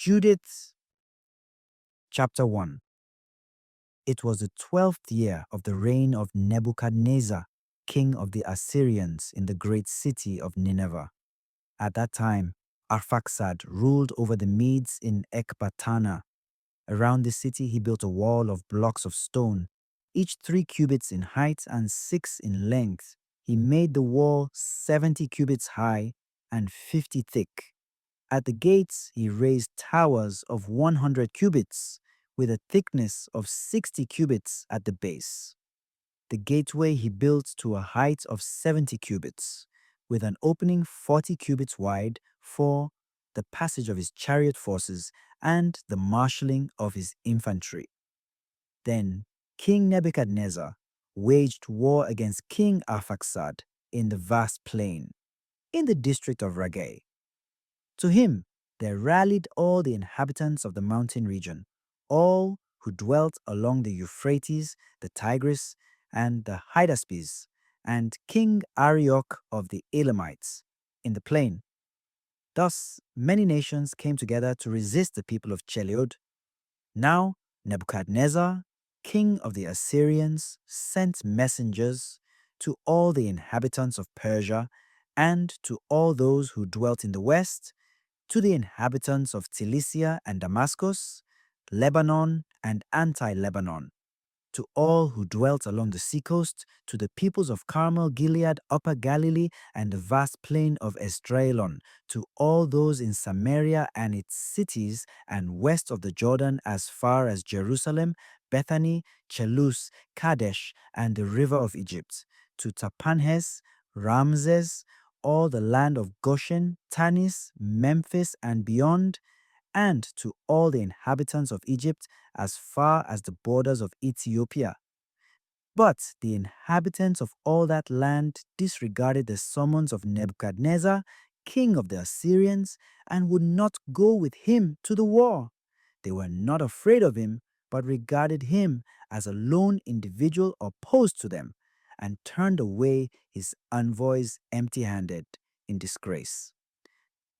Judith, chapter 1. It was the 12th year of the reign of Nebuchadnezzar, king of the Assyrians, in the great city of Nineveh. At that time, Arphaxad ruled over the Medes in Ecbatana. Around the city he built a wall of blocks of stone, each 3 cubits in height and 6 in length. He made the wall 70 cubits high and 50 thick. At the gates he raised towers of 100 cubits, with a thickness of 60 cubits at the base. The gateway he built to a height of 70 cubits, with an opening 40 cubits wide for the passage of his chariot forces and the marshalling of his infantry. Then King Nebuchadnezzar waged war against King Arphaxad in the vast plain, in the district of Ragai. To him there rallied all the inhabitants of the mountain region, all who dwelt along the Euphrates, the Tigris, and the Hydaspes, and King Arioch of the Elamites in the plain. Thus many nations came together to resist the people of Cheliod. Now Nebuchadnezzar, king of the Assyrians, sent messengers to all the inhabitants of Persia and to all those who dwelt in the west, to the inhabitants of Cilicia and Damascus, Lebanon and anti-Lebanon, to all who dwelt along the seacoast, to the peoples of Carmel, Gilead, Upper Galilee, and the vast plain of Esdraelon, to all those in Samaria and its cities, and west of the Jordan as far as Jerusalem, Bethany, Chelus, Kadesh, and the river of Egypt, to Tapanhes, Ramses, all the land of Goshen, Tanis, Memphis, and beyond, and to all the inhabitants of Egypt as far as the borders of Ethiopia. But the inhabitants of all that land disregarded the summons of Nebuchadnezzar, king of the Assyrians, and would not go with him to the war. They were not afraid of him, but regarded him as a lone individual opposed to them, and turned away his envoys empty-handed in disgrace.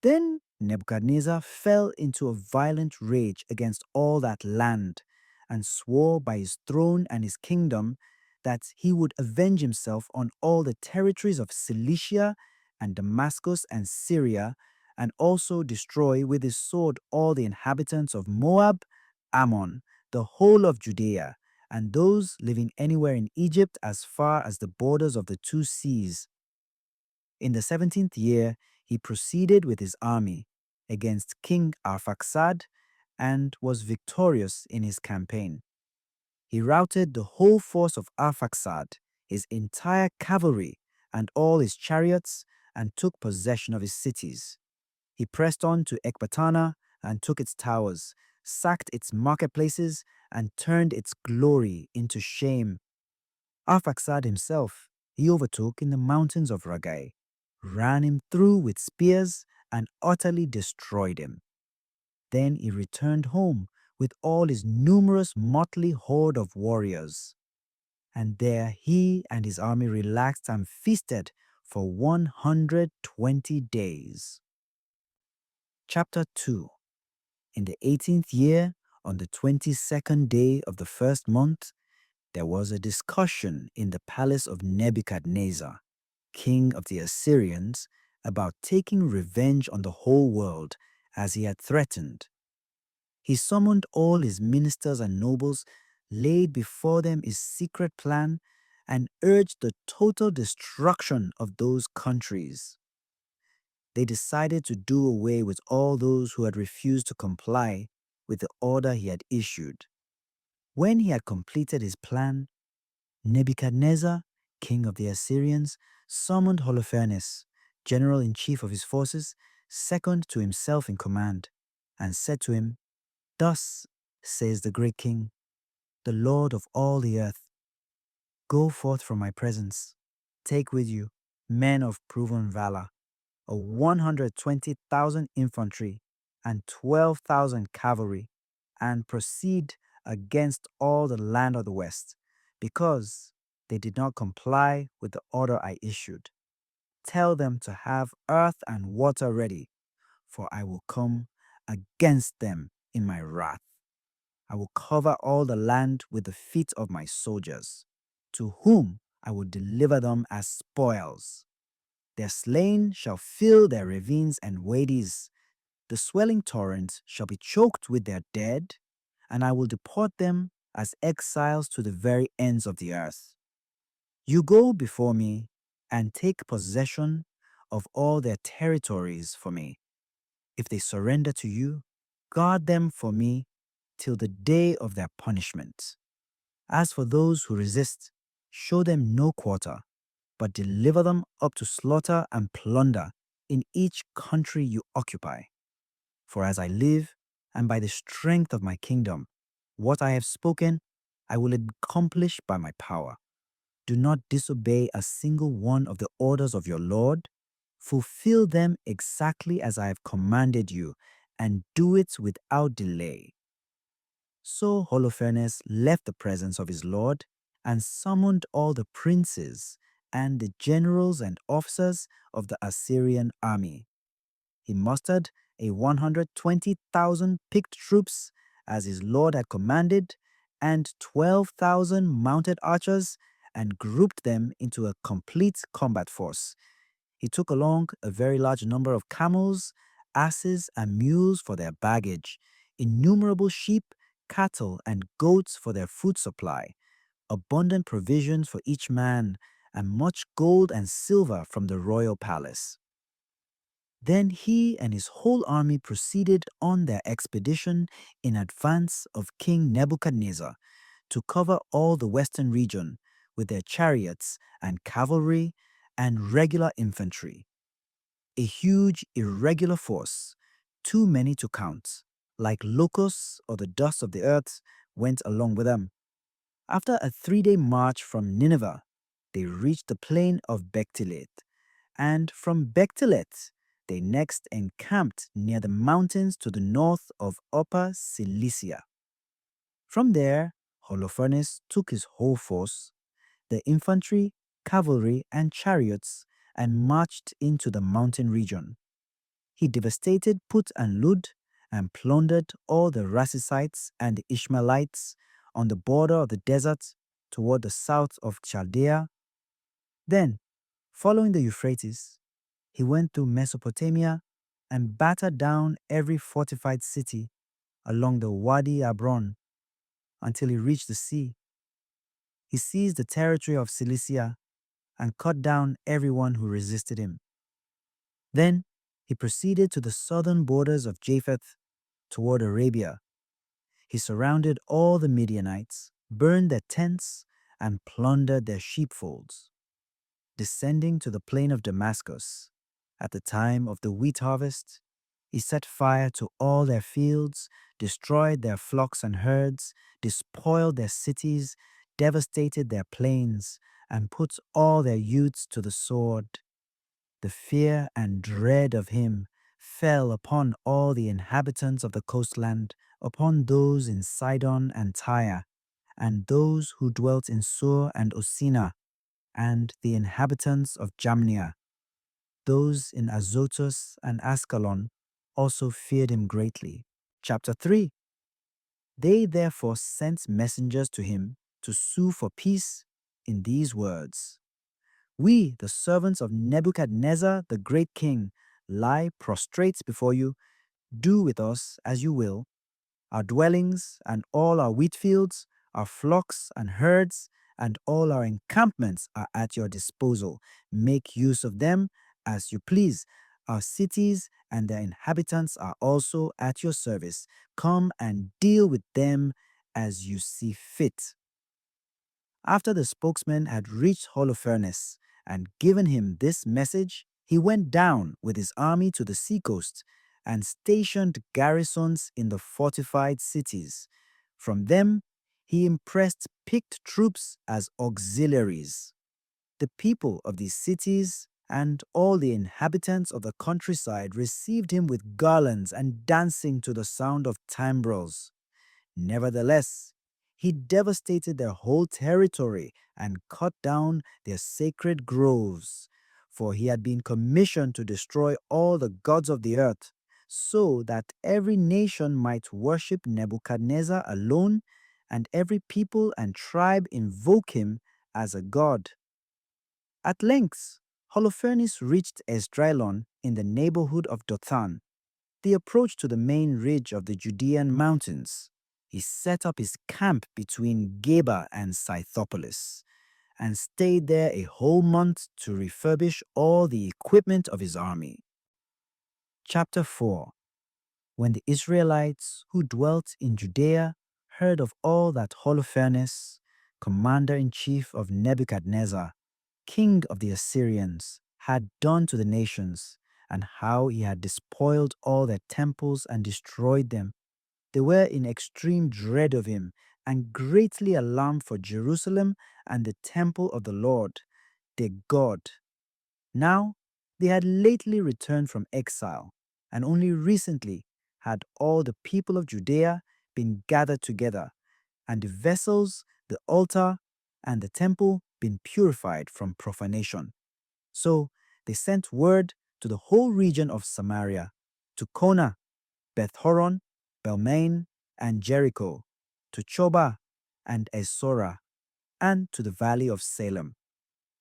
Then Nebuchadnezzar fell into a violent rage against all that land, and swore by his throne and his kingdom that he would avenge himself on all the territories of Cilicia and Damascus and Syria, and also destroy with his sword all the inhabitants of Moab, Ammon, the whole of Judea, and those living anywhere in Egypt as far as the borders of the 2 seas. In the 17th year, he proceeded with his army against King Arphaxad and was victorious in his campaign. He routed the whole force of Arphaxad, his entire cavalry, and all his chariots, and took possession of his cities. He pressed on to Ecbatana and took its towers, sacked its marketplaces, and turned its glory into shame. Arphaxad himself he overtook in the mountains of Ragai, ran him through with spears, and utterly destroyed him. Then he returned home with all his numerous motley horde of warriors. And there he and his army relaxed and feasted for 120 days. Chapter 2. In the 18th year, on the 22nd day of the first month, there was a discussion in the palace of Nebuchadnezzar, king of the Assyrians, about taking revenge on the whole world as he had threatened. He summoned all his ministers and nobles, laid before them his secret plan, and urged the total destruction of those countries. They decided to do away with all those who had refused to comply with the order he had issued. When he had completed his plan, Nebuchadnezzar, king of the Assyrians, summoned Holofernes, general-in-chief of his forces, second to himself in command, and said to him, "Thus says the great king, the Lord of all the earth, go forth from my presence, take with you men of proven valor, 120,000 infantry and 12,000 cavalry, and proceed against all the land of the west, because they did not comply with the order I issued. Tell them to have earth and water ready, for I will come against them in my wrath. I will cover all the land with the feet of my soldiers, to whom I will deliver them as spoils. Their slain shall fill their ravines and wadis. The swelling torrent shall be choked with their dead, and I will deport them as exiles to the very ends of the earth. You go before me and take possession of all their territories for me. If they surrender to you, guard them for me till the day of their punishment. As for those who resist, show them no quarter, but deliver them up to slaughter and plunder in each country you occupy. For as I live, and by the strength of my kingdom, what I have spoken, I will accomplish by my power. Do not disobey a single one of the orders of your Lord. Fulfill them exactly as I have commanded you, and do it without delay. So Holofernes left the presence of his Lord and summoned all the princes and the generals and officers of the Assyrian army. He mustered 120,000 picked troops as his Lord had commanded, and 12,000 mounted archers, and grouped them into a complete combat force. He took along a very large number of camels, asses, and mules for their baggage, innumerable sheep, cattle, and goats for their food supply, abundant provisions for each man, and much gold and silver from the royal palace. Then he and his whole army proceeded on their expedition in advance of King Nebuchadnezzar to cover all the western region with their chariots and cavalry and regular infantry. A huge, irregular force, too many to count, like locusts or the dust of the earth, went along with them. After a 3-day march from Nineveh, they reached the plain of Bechtilet, and from Bechtilet, they next encamped near the mountains to the north of Upper Cilicia. From there, Holofernes took his whole force, the infantry, cavalry, and chariots, and marched into the mountain region. He devastated Put and Lud and plundered all the Rasites and the Ishmaelites on the border of the desert toward the south of Chaldea. Then, following the Euphrates, he went through Mesopotamia and battered down every fortified city along the Wadi Abron until he reached the sea. He seized the territory of Cilicia and cut down everyone who resisted him. Then he proceeded to the southern borders of Japheth toward Arabia. He surrounded all the Midianites, burned their tents, and plundered their sheepfolds. Descending to the plain of Damascus, at the time of the wheat harvest, he set fire to all their fields, destroyed their flocks and herds, despoiled their cities, devastated their plains, and put all their youths to the sword. The fear and dread of him fell upon all the inhabitants of the coastland, upon those in Sidon and Tyre, and those who dwelt in Sur and Osina, and the inhabitants of Jamnia. Those in Azotus and Ascalon also feared him greatly. Chapter 3. They therefore sent messengers to him to sue for peace in these words: We, the servants of Nebuchadnezzar, the great king, lie prostrate before you. Do with us as you will. Our dwellings and all our wheat fields, our flocks and herds, and all our encampments are at your disposal. Make use of them as you please. Our cities and their inhabitants are also at your service. Come and deal with them as you see fit. After the spokesman had reached Holofernes and given him this message, he went down with his army to the seacoast and stationed garrisons in the fortified cities. From them, he impressed picked troops as auxiliaries. The people of these cities and all the inhabitants of the countryside received him with garlands and dancing to the sound of timbrels. Nevertheless, he devastated their whole territory and cut down their sacred groves, for he had been commissioned to destroy all the gods of the earth. so that every nation might worship Nebuchadnezzar alone, and every people and tribe invoke him as a god. At length, Holofernes reached Esdraelon in the neighborhood of Dothan, the approach to the main ridge of the Judean mountains. He set up his camp between Geba and Scythopolis, and stayed there a whole month to refurbish all the equipment of his army. Chapter 4. When the Israelites who dwelt in Judea heard of all that Holofernes, commander-in-chief of Nebuchadnezzar, king of the Assyrians, had done to the nations, and how he had despoiled all their temples and destroyed them, they were in extreme dread of him, and greatly alarmed for Jerusalem and the temple of the Lord, their God. Now they had lately returned from exile, and only recently had all the people of Judea been gathered together, and the vessels, the altar, and the temple been purified from profanation. So they sent word to the whole region of Samaria, to Kona, Beth-horon, Belmain, and Jericho, to Choba and Esora, and to the valley of Salem.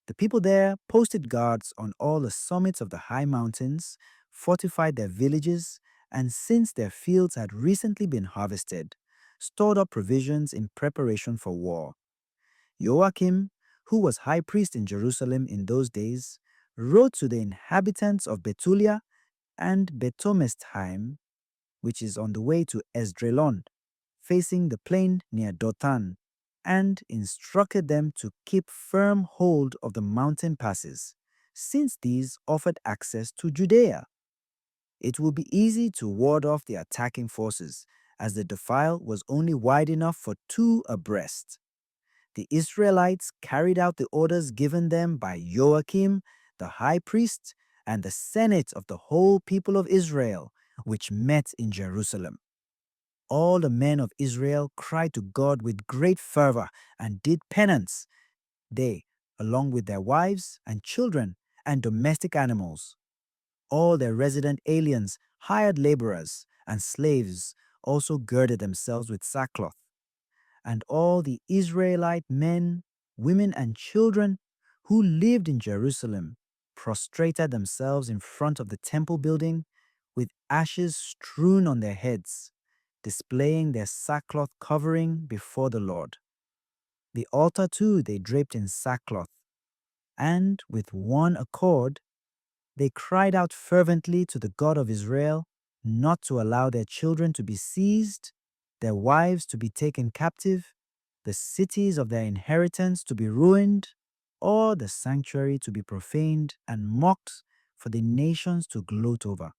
The people there posted guards on all the summits of the high mountains, fortified their villages, and since their fields had recently been harvested, stored up provisions in preparation for war. Joachim, who was high priest in Jerusalem in those days, wrote to the inhabitants of Betulia and Betomestheim, which is on the way to Esdraelon, facing the plain near Dothan, and instructed them to keep firm hold of the mountain passes, since these offered access to Judea. It would be easy to ward off the attacking forces, as the defile was only wide enough for two abreast. The Israelites carried out the orders given them by Joachim, the high priest, and the senate of the whole people of Israel, which met in Jerusalem. All the men of Israel cried to God with great fervor and did penance, they, along with their wives and children and domestic animals. All their resident aliens, hired laborers, and slaves also girded themselves with sackcloth. And all the Israelite men, women, and children who lived in Jerusalem prostrated themselves in front of the temple building with ashes strewn on their heads, displaying their sackcloth covering before the Lord. The altar too they draped in sackcloth, and with one accord they cried out fervently to the God of Israel not to allow their children to be seized, their wives to be taken captive, the cities of their inheritance to be ruined, or the sanctuary to be profaned and mocked for the nations to gloat over.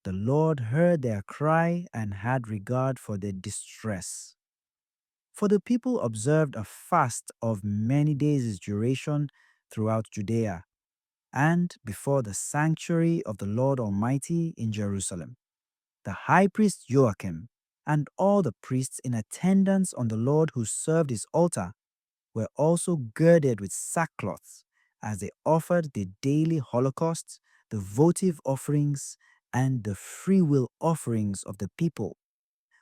The Lord heard their cry and had regard for their distress. For the people observed a fast of many days' duration throughout Judea, and before the sanctuary of the Lord Almighty in Jerusalem. The high priest Joachim and all the priests in attendance on the Lord who served his altar were also girded with sackcloths as they offered the daily holocausts, the votive offerings, and the freewill offerings of the people.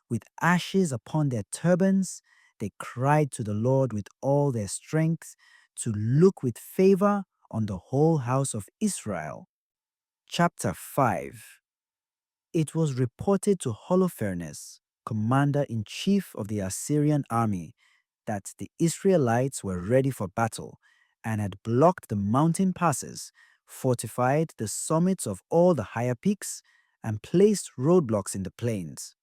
With ashes upon their turbans, they cried to the Lord with all their strength to look with favor on the whole house of Israel. Chapter 5. It was reported to Holofernes, commander-in-chief of the Assyrian army, that the Israelites were ready for battle and had blocked the mountain passes, fortified the summits of all the higher peaks, and placed roadblocks in the plains.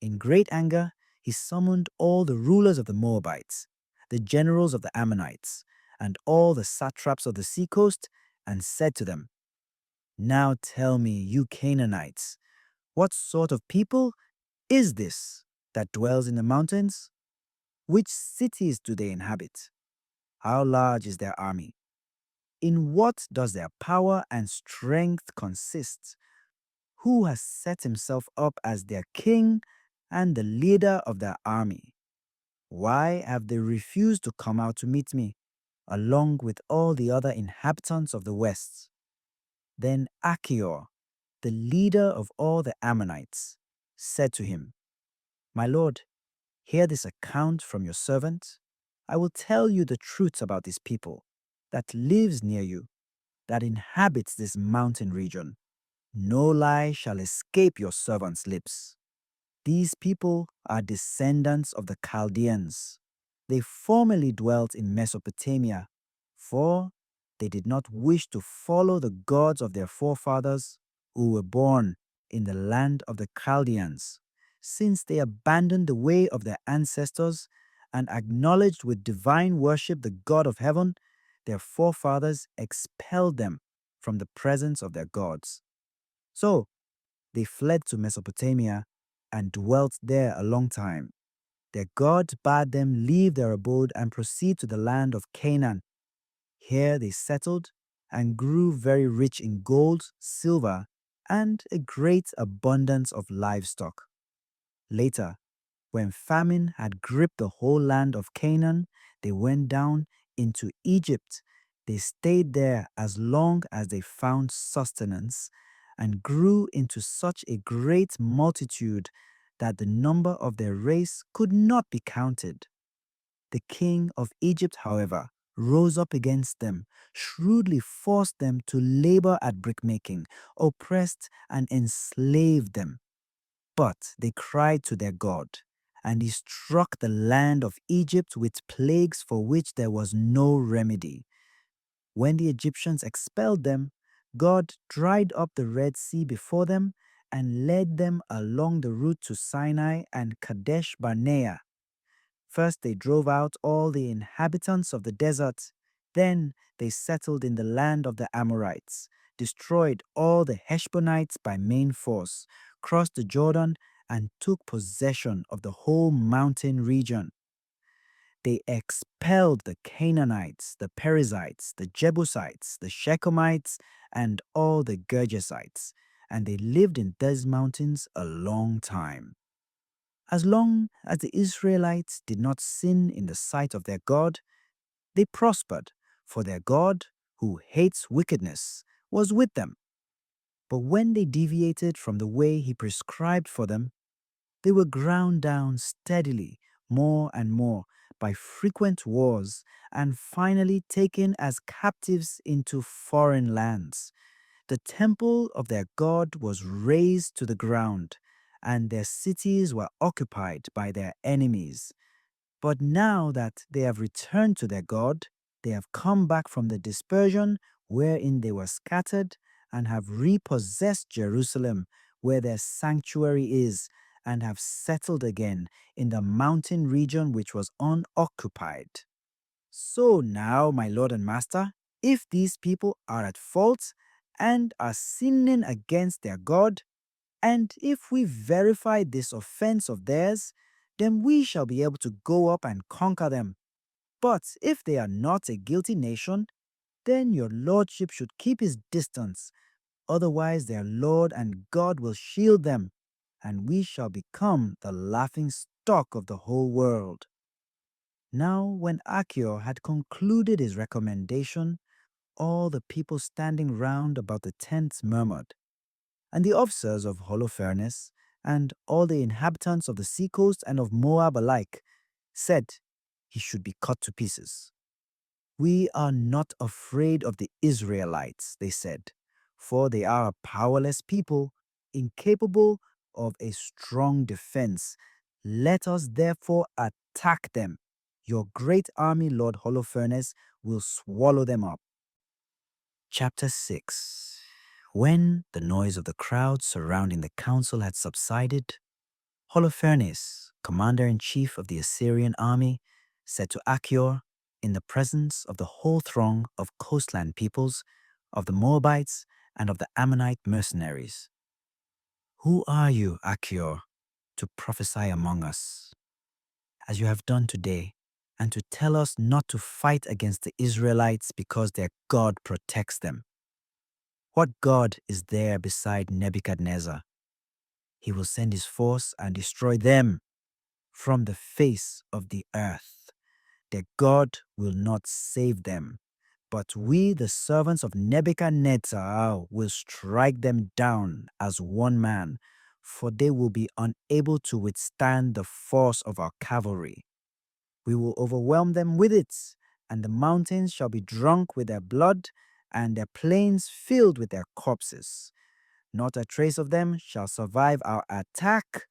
In great anger, he summoned all the rulers of the Moabites, the generals of the Ammonites, and all the satraps of the seacoast, and said to them, "Now tell me, you Canaanites, what sort of people is this that dwells in the mountains? Which cities do they inhabit? How large is their army? In what does their power and strength consist? Who has set himself up as their king and the leader of their army? Why have they refused to come out to meet me, along with all the other inhabitants of the west?" Then Achior, the leader of all the Ammonites, said to him, "My lord, hear this account from your servant. I will tell you the truth about this people that lives near you, that inhabits this mountain region. No lie shall escape your servant's lips. These people are descendants of the Chaldeans. They formerly dwelt in Mesopotamia, for they did not wish to follow the gods of their forefathers who were born in the land of the Chaldeans, since they abandoned the way of their ancestors and acknowledged with divine worship the God of heaven. Their forefathers expelled them from the presence of their gods. So they fled to Mesopotamia and dwelt there a long time. Their God bade them leave their abode and proceed to the land of Canaan. Here they settled and grew very rich in gold, silver, and a great abundance of livestock. Later, when famine had gripped the whole land of Canaan, they went down into Egypt. They stayed there as long as they found sustenance and grew into such a great multitude that the number of their race could not be counted. The king of Egypt, however, rose up against them, shrewdly forced them to labor at brickmaking, oppressed and enslaved them. But they cried to their God, and he struck the land of Egypt with plagues for which there was no remedy. When the Egyptians expelled them, God dried up the Red Sea before them and led them along the route to Sinai and Kadesh Barnea. First they drove out all the inhabitants of the desert. Then they settled in the land of the Amorites, destroyed all the Heshbonites by main force, crossed the Jordan, and took possession of the whole mountain region. They expelled the Canaanites, the Perizzites, the Jebusites, the Shechemites, and all the Gergesites, and they lived in these mountains a long time. As long as the Israelites did not sin in the sight of their God, they prospered, for their God, who hates wickedness, was with them. But when they deviated from the way he prescribed for them, they were ground down steadily, more and more, by frequent wars, and finally taken as captives into foreign lands. The temple of their God was razed to the ground, and their cities were occupied by their enemies. But now that they have returned to their God, they have come back from the dispersion wherein they were scattered, and have repossessed Jerusalem, where their sanctuary is, and have settled again in the mountain region which was unoccupied. So now, my Lord and Master, if these people are at fault and are sinning against their God, and if we verify this offense of theirs, then we shall be able to go up and conquer them. But if they are not a guilty nation, then your lordship should keep his distance. Otherwise their Lord and God will shield them, and we shall become the laughing stock of the whole world. Now when Achior had concluded his recommendation, all the people standing round about the tent murmured, and the officers of Holofernes, and all the inhabitants of the seacoast and of Moab alike, said he should be cut to pieces. "We are not afraid of the Israelites," they said, "for they are a powerless people, incapable of a strong defense. Let us therefore attack them. Your great army, Lord Holofernes, will swallow them up." Chapter 6. When the noise of the crowd surrounding the council had subsided, Holofernes, commander-in-chief of the Assyrian army, said to Achior, in the presence of the whole throng of coastland peoples, of the Moabites, and of the Ammonite mercenaries, "Who are you, Achior, to prophesy among us, as you have done today, and to tell us not to fight against the Israelites because their God protects them? What God is there beside Nebuchadnezzar? He will send his force and destroy them from the face of the earth. Their God will not save them, But we, the servants of Nebuchadnezzar, will strike them down as one man, for they will be unable to withstand the force of our cavalry. We will overwhelm them with it, and the mountains shall be drunk with their blood, and their plains filled with their corpses. Not a trace of them shall survive our attack.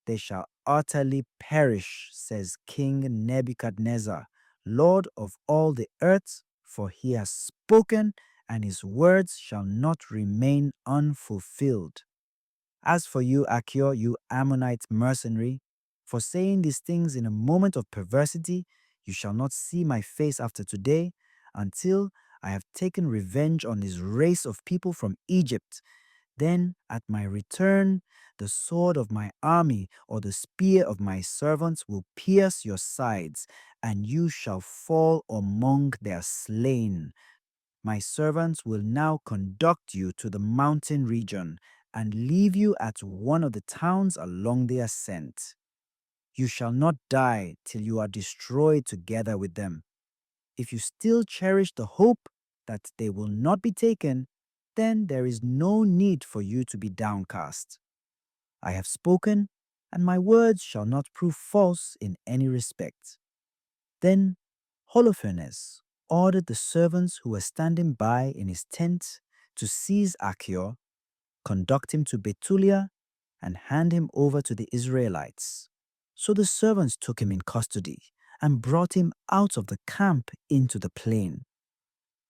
They shall utterly perish, says King Nebuchadnezzar, Lord of all the earth, for he has spoken, and his words shall not remain unfulfilled. As for you, Achior, you Ammonite mercenary, for saying these things in a moment of perversity, you shall not see my face after today, until I have taken revenge on this race of people from Egypt. Then, at my return, the sword of my army or the spear of my servants will pierce your sides, and you shall fall among their slain. My servants will now conduct you to the mountain region and leave you at one of the towns along the ascent. You shall not die till you are destroyed together with them. If you still cherish the hope that they will not be taken, then there is no need for you to be downcast. I have spoken, and my words shall not prove false in any respect. Then Holofernes ordered the servants who were standing by in his tent to seize Achior, conduct him to Bethulia, and hand him over to the Israelites. So the servants took him in custody and brought him out of the camp into the plain.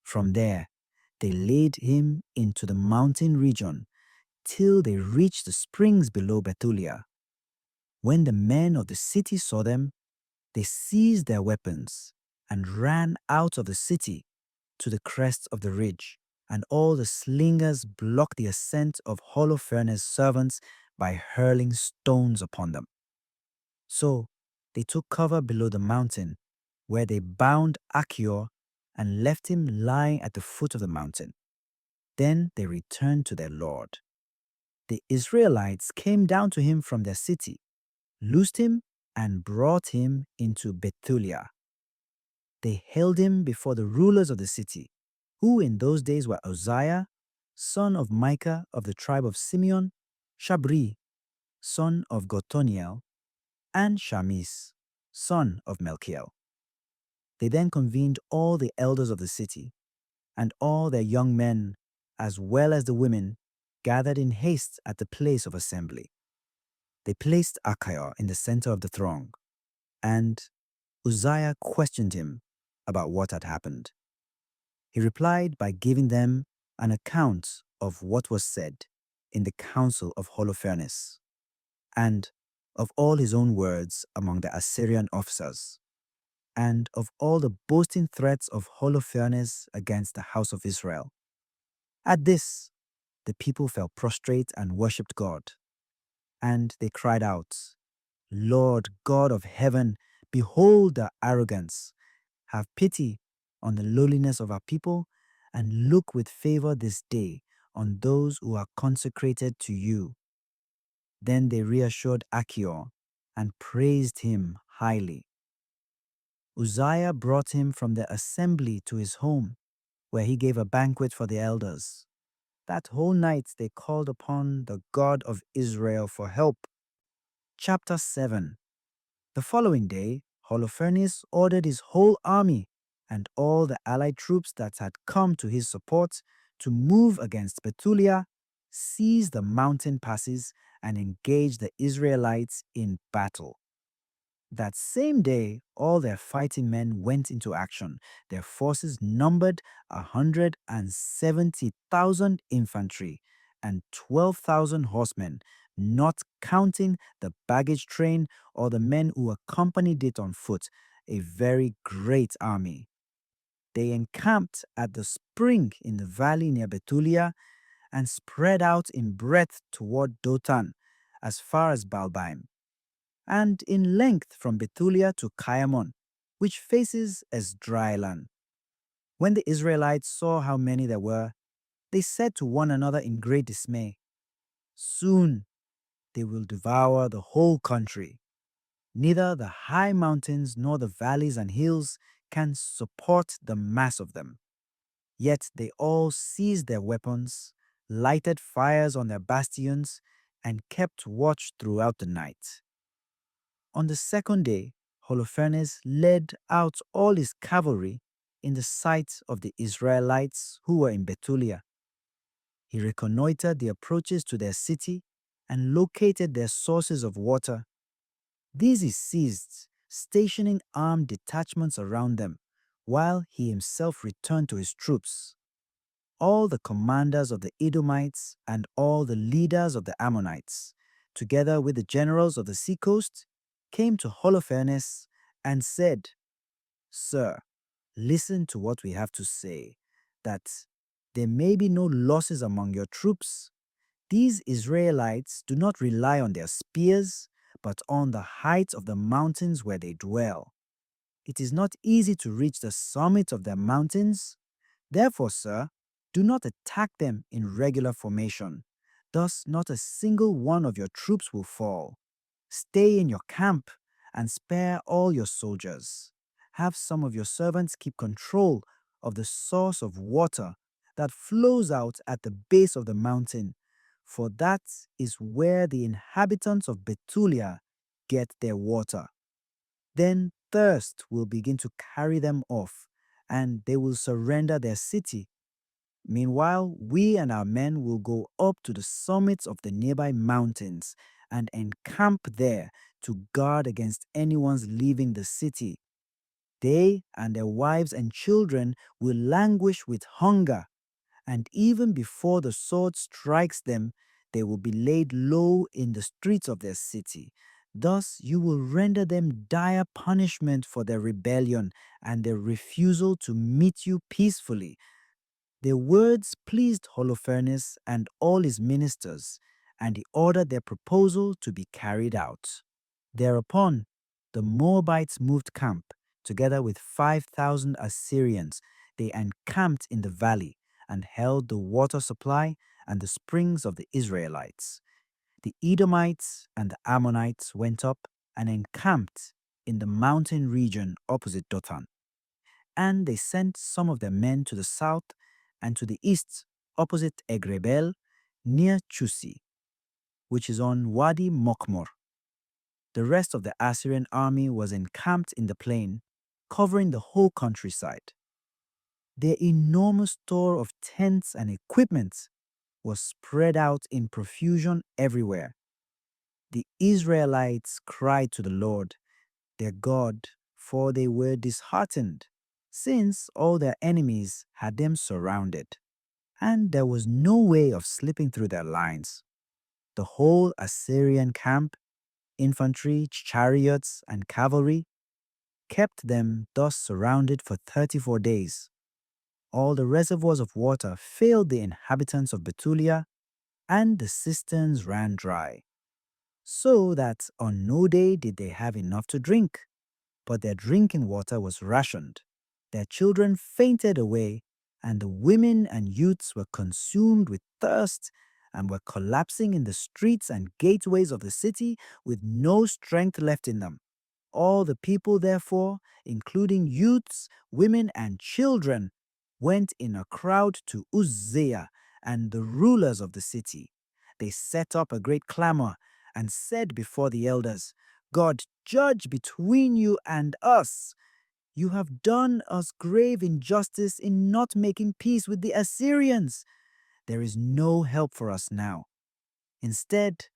From there, they laid him into the mountain region till they reached the springs below Bethulia. When the men of the city saw them, they seized their weapons and ran out of the city to the crest of the ridge, and all the slingers blocked the ascent of Holofernes' servants by hurling stones upon them. So they took cover below the mountain, where they bound Achior and left him lying at the foot of the mountain. Then they returned to their lord. The Israelites came down to him from their city, loosed him, and brought him into Bethulia. They held him before the rulers of the city, who in those days were Uzziah, son of Micah of the tribe of Simeon, Shabri, son of Gotoniel, and Shamis, son of Melchiel. They then convened all the elders of the city, and all their young men, as well as the women, gathered in haste at the place of assembly. They placed Achior in the center of the throng, and Uzziah questioned him about what had happened. He replied by giving them an account of what was said in the council of Holofernes, and of all his own words among the Assyrian officers, and of all the boasting threats of Holofernes against the house of Israel. At this, the people fell prostrate and worshipped God, and they cried out, Lord God of heaven, behold their arrogance. Have pity on the lowliness of our people, and look with favor this day on those who are consecrated to you. Then they reassured Achior and praised him highly. Uzziah brought him from the assembly to his home, where he gave a banquet for the elders. That whole night they called upon the God of Israel for help. Chapter 7. The following day, Holofernes ordered his whole army and all the allied troops that had come to his support to move against Bethulia, seize the mountain passes, and engage the Israelites in battle. That same day, all their fighting men went into action. Their forces numbered 170,000 infantry and 12,000 horsemen, not counting the baggage train or the men who accompanied it on foot, a very great army. They encamped at the spring in the valley near Bethulia and spread out in breadth toward Dothan, as far as Baalbaim, and in length from Bethulia to Kaiamon, which faces Esdraelon. When the Israelites saw how many there were, they said to one another in great dismay, Soon they will devour the whole country. Neither the high mountains nor the valleys and hills can support the mass of them. Yet they all seized their weapons, lighted fires on their bastions, and kept watch throughout the night. On the second day, Holofernes led out all his cavalry in the sight of the Israelites who were in Bethulia. He reconnoitered the approaches to their city and located their sources of water. These he seized, stationing armed detachments around them, while he himself returned to his troops. All the commanders of the Edomites and all the leaders of the Ammonites, together with the generals of the seacoast, came to Holofernes and said, "Sir, listen to what we have to say, that there may be no losses among your troops. These Israelites do not rely on their spears, but on the height of the mountains where they dwell. It is not easy to reach the summit of their mountains. Therefore, sir, do not attack them in regular formation. Thus, not a single one of your troops will fall. Stay in your camp and spare all your soldiers. Have some of your servants keep control of the source of water that flows out at the base of the mountain, for that is where the inhabitants of Bethulia get their water. Then thirst will begin to carry them off, and they will surrender their city. Meanwhile, we and our men will go up to the summits of the nearby mountains and encamp there to guard against anyone's leaving the city. They and their wives and children will languish with hunger, and even before the sword strikes them, they will be laid low in the streets of their city. Thus you will render them dire punishment for their rebellion and their refusal to meet you peacefully." Their words pleased Holofernes and all his ministers, and he ordered their proposal to be carried out. Thereupon, the Moabites moved camp, together with 5,000 Assyrians. They encamped in the valley and held the water supply and the springs of the Israelites. The Edomites and the Ammonites went up and encamped in the mountain region opposite Dothan. And they sent some of their men to the south and to the east opposite Egrebel, near Chusi, which is on Wadi Mokmor. The rest of the Assyrian army was encamped in the plain, covering the whole countryside. Their enormous store of tents and equipment was spread out in profusion everywhere. The Israelites cried to the Lord, their God, for they were disheartened, since all their enemies had them surrounded, and there was no way of slipping through their lines. The whole Assyrian camp, infantry, chariots, and cavalry, kept them thus surrounded for 34 days. All the reservoirs of water failed the inhabitants of Bethulia, and the cisterns ran dry, so that on no day did they have enough to drink, but their drinking water was rationed. Their children fainted away, and the women and youths were consumed with thirst and were collapsing in the streets and gateways of the city with no strength left in them. All the people, therefore, including youths, women, and children, went in a crowd to Uzziah and the rulers of the city. They set up a great clamor and said before the elders, "God, judge between you and us. You have done us grave injustice in not making peace with the Assyrians. There is no help for us now. Instead,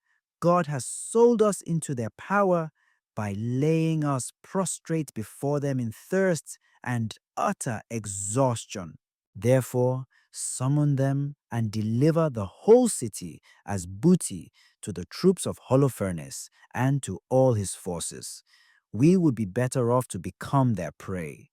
God has sold us into their power by laying us prostrate before them in thirst and utter exhaustion. Therefore, summon them and deliver the whole city as booty to the troops of Holofernes and to all his forces. We would be better off to become their prey.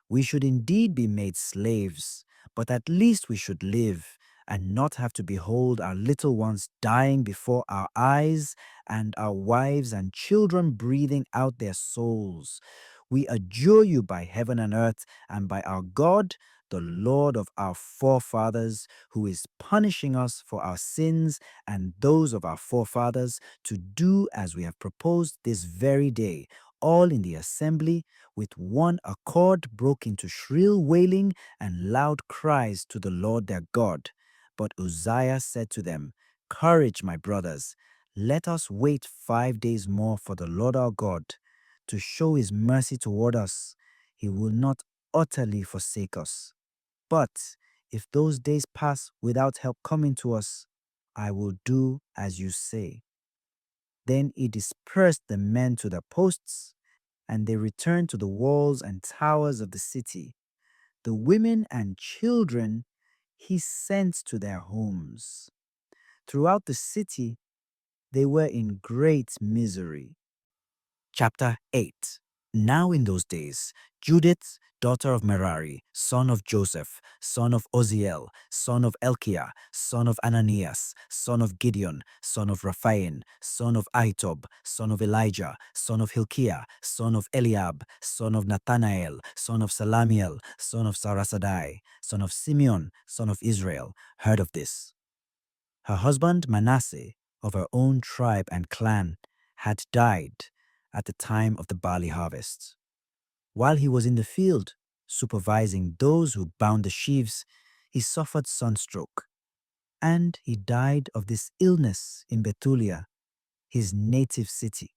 We should indeed be made slaves, but at least we should live and not have to behold our little ones dying before our eyes and our wives and children breathing out their souls. We adjure you by heaven and earth and by our God, the Lord of our forefathers, who is punishing us for our sins and those of our forefathers, to do as we have proposed this very day, all in the assembly with one accord broke into shrill wailing and loud cries to the Lord their God. But Uzziah said to them, "Courage, my brothers, let us wait 5 days more for the Lord our God to show his mercy toward us. He will not utterly forsake us. But if those days pass without help coming to us, I will do as you say." Then he dispersed the men to their posts, and they returned to the walls and towers of the city. The women and children he sent to their homes. Throughout the city, they were in great misery. Chapter 8. Now in those days, Judith, daughter of Merari, son of Joseph, son of Oziel, son of Elkiah, son of Ananias, son of Gideon, son of Raphaim, son of Ahitob, son of Elijah, son of Hilkiah, son of Eliab, son of Nathanael, son of Salamiel, son of Sarasadai, son of Simeon, son of Israel, heard of this. Her husband Manasseh, of her own tribe and clan, had died at the time of the barley harvest. While he was in the field, supervising those who bound the sheaves, he suffered sunstroke, and he died of this illness in Bethulia, his native city.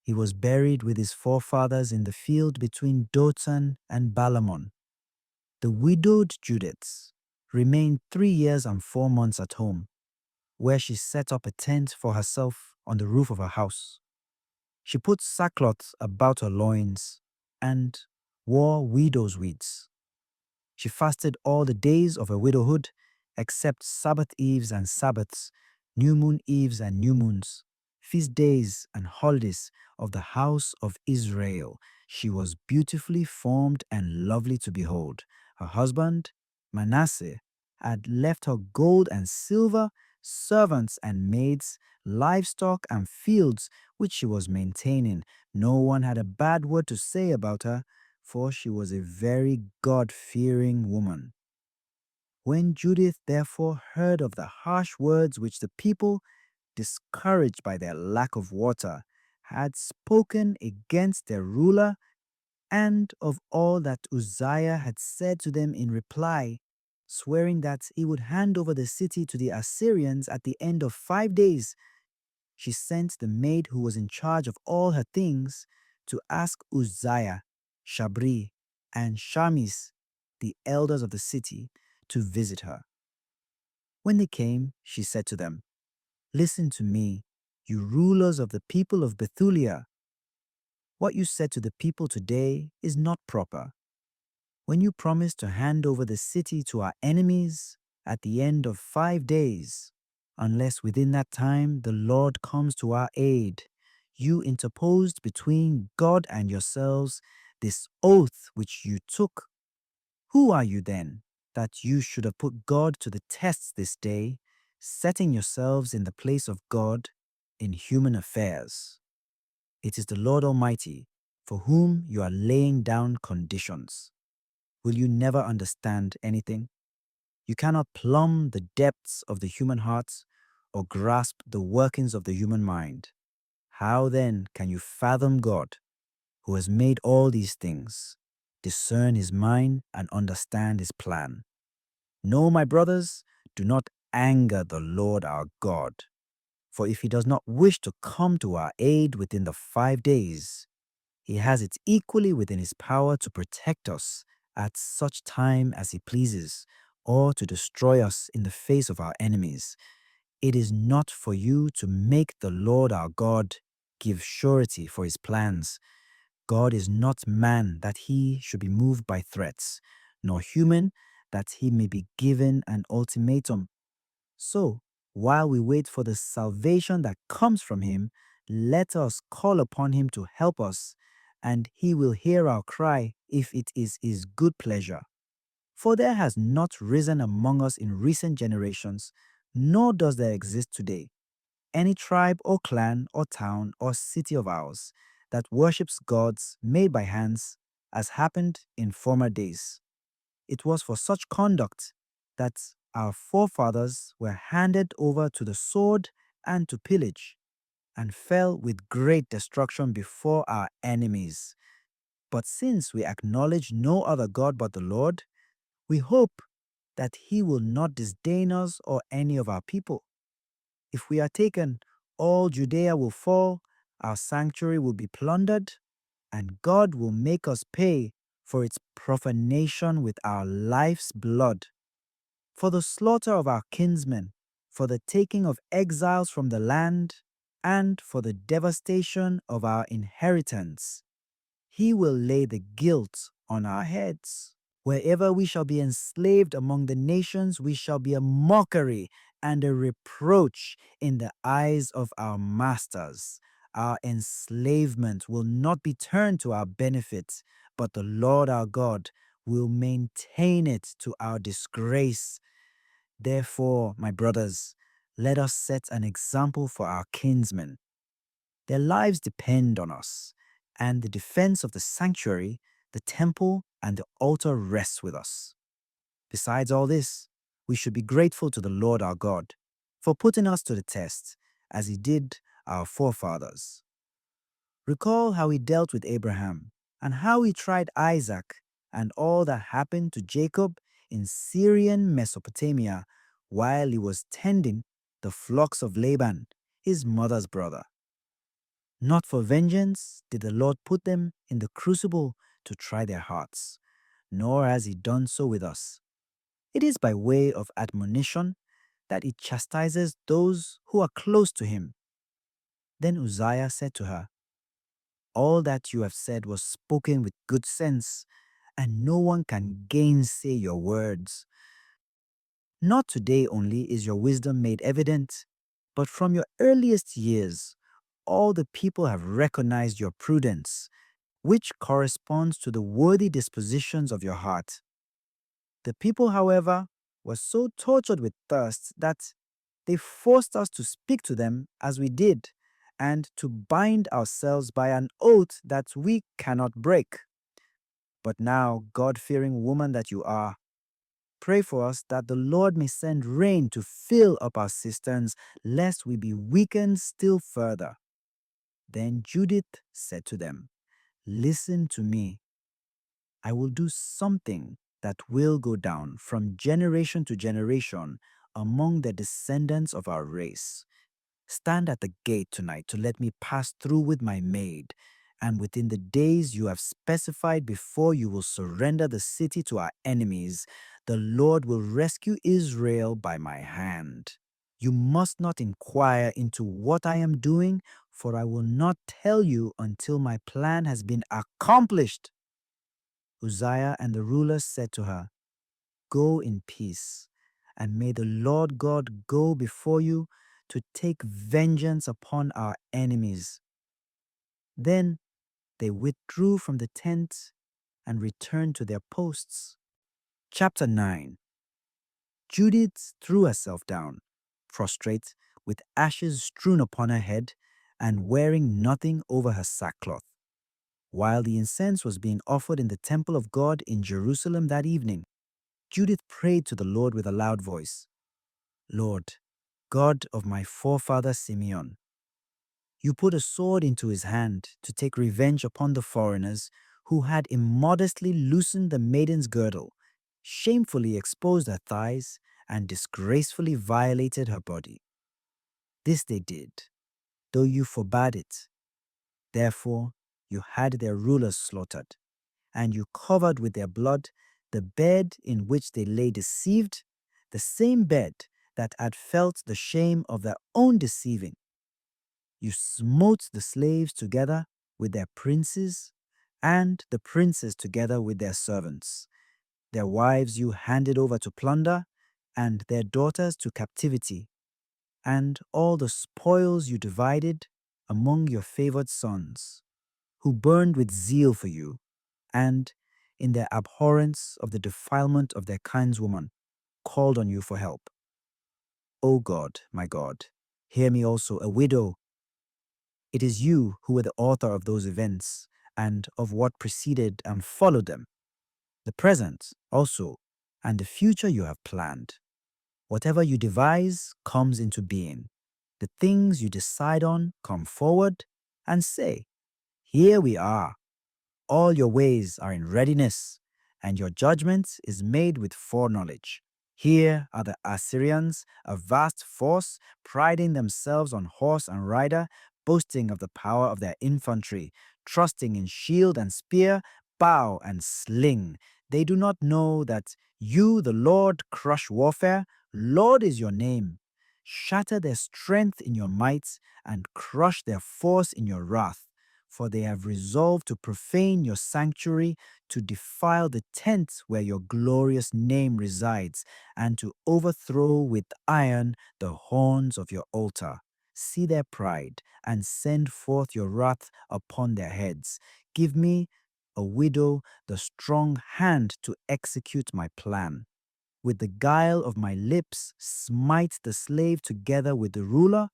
He was buried with his forefathers in the field between Dothan and Balamon. The widowed Judith remained 3 years and 4 months at home, where she set up a tent for herself on the roof of her house. She put sackcloth about her loins and wore widow's weeds. She fasted all the days of her widowhood, except Sabbath eves and Sabbaths, new moon eves and new moons, feast days and holidays of the house of Israel. She was beautifully formed and lovely to behold. Her husband, Manasseh, had left her gold and silver, servants and maids, livestock and fields which she was maintaining. No one had a bad word to say about her, for she was a very God-fearing woman. When Judith therefore heard of the harsh words which the people, discouraged by their lack of water, had spoken against their ruler, and of all that Uzziah had said to them in reply, swearing that he would hand over the city to the Assyrians at the end of 5 days, she sent the maid who was in charge of all her things to ask Uzziah, Shabri, and Shamis, the elders of the city, to visit her. When they came, she said to them, "Listen to me, you rulers of the people of Bethulia. What you said to the people today is not proper. When you promised to hand over the city to our enemies at the end of 5 days, unless within that time the Lord comes to our aid, you interposed between God and yourselves this oath which you took. Who are you then, that you should have put God to the test this day, setting yourselves in the place of God in human affairs? It is the Lord Almighty for whom you are laying down conditions. Will you never understand anything? You cannot plumb the depths of the human heart or grasp the workings of the human mind. How then can you fathom God, who has made all these things, discern his mind and understand his plan? No, my brothers, do not anger the Lord our God. For if he does not wish to come to our aid within the 5 days, he has it equally within his power to protect us at such time as he pleases, or to destroy us in the face of our enemies. It is not for you to make the Lord our God give surety for his plans. God is not man that he should be moved by threats, nor human that he may be given an ultimatum. So, while we wait for the salvation that comes from him, let us call upon him to help us, and he will hear our cry if it is his good pleasure. For there has not risen among us in recent generations, nor does there exist today, any tribe or clan or town or city of ours that worships gods made by hands, as happened in former days. It was for such conduct that our forefathers were handed over to the sword and to pillage, and fell with great destruction before our enemies. But since we acknowledge no other God but the Lord, we hope that he will not disdain us or any of our people. If we are taken, all Judea will fall, our sanctuary will be plundered, and God will make us pay for its profanation with our life's blood, for the slaughter of our kinsmen, for the taking of exiles from the land, and for the devastation of our inheritance. He will lay the guilt on our heads. Wherever we shall be enslaved among the nations, we shall be a mockery and a reproach in the eyes of our masters. Our enslavement will not be turned to our benefit, but the Lord our God will maintain it to our disgrace. Therefore, my brothers, let us set an example for our kinsmen. Their lives depend on us, and the defense of the sanctuary, the temple, and the altar rests with us. Besides all this, we should be grateful to the Lord our God for putting us to the test, as he did our forefathers. Recall how he dealt with Abraham, and how he tried Isaac, and all that happened to Jacob in Syrian Mesopotamia while he was tending the flocks of Laban, his mother's brother. Not for vengeance did the Lord put them in the crucible to try their hearts, nor has he done so with us. It is by way of admonition that he chastises those who are close to him. Then Uzziah said to her, "All that you have said was spoken with good sense, and no one can gainsay your words. Not today only is your wisdom made evident, but from your earliest years, all the people have recognized your prudence, which corresponds to the worthy dispositions of your heart. The people, however, were so tortured with thirst that they forced us to speak to them as we did, and to bind ourselves by an oath that we cannot break. But now, God-fearing woman that you are, pray for us that the Lord may send rain to fill up our cisterns, lest we be weakened still further." Then Judith said to them, "Listen to me. I will do something that will go down from generation to generation among the descendants of our race. Stand at the gate tonight to let me pass through with my maid, and within the days you have specified before you will surrender the city to our enemies, the Lord will rescue Israel by my hand. You must not inquire into what I am doing, for I will not tell you until my plan has been accomplished." Uzziah and the rulers said to her, "Go in peace, and may the Lord God go before you to take vengeance upon our enemies." Then they withdrew from the tent and returned to their posts. Chapter 9. Judith threw herself down, prostrate, with ashes strewn upon her head, and wearing nothing over her sackcloth. While the incense was being offered in the temple of God in Jerusalem that evening, Judith prayed to the Lord with a loud voice, "Lord, God of my forefather Simeon, you put a sword into his hand to take revenge upon the foreigners who had immodestly loosened the maiden's girdle, shamefully exposed her thighs, and disgracefully violated her body. This they did, though you forbade it. Therefore, you had their rulers slaughtered, and you covered with their blood the bed in which they lay deceived, the same bed that had felt the shame of their own deceiving. You smote the slaves together with their princes, and the princes together with their servants. Their wives you handed over to plunder, and their daughters to captivity, and all the spoils you divided among your favored sons, who burned with zeal for you, and, in their abhorrence of the defilement of their kinswoman, called on you for help. O God, my God, hear me also, a widow. It is you who were the author of those events, and of what preceded and followed them, the present also, and the future you have planned. Whatever you devise comes into being. The things you decide on, come forward and say, 'Here we are.' All your ways are in readiness, and your judgment is made with foreknowledge. Here are the Assyrians, a vast force, priding themselves on horse and rider, boasting of the power of their infantry, trusting in shield and spear, bow and sling. They do not know that you, the Lord, crush warfare. Lord is your name. Shatter their strength in your might and crush their force in your wrath. For they have resolved to profane your sanctuary, to defile the tent where your glorious name resides, and to overthrow with iron the horns of your altar. See their pride, and send forth your wrath upon their heads. Give me, a widow, the strong hand to execute my plan. With the guile of my lips, smite the slave together with the ruler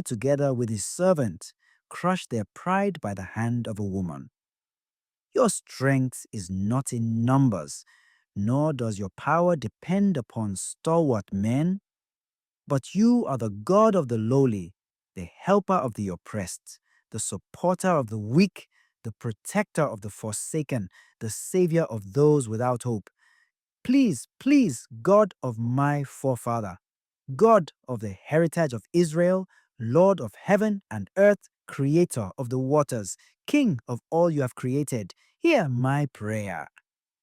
together with his servant. Crush their pride by the hand of a woman. Your strength is not in numbers, nor does your power depend upon stalwart men, but you are the God of the lowly, the helper of the oppressed, the supporter of the weak, the protector of the forsaken, the savior of those without hope. Please, please, God of my forefather, God of the heritage of Israel, Lord of heaven and earth, creator of the waters, King of all you have created, hear my prayer.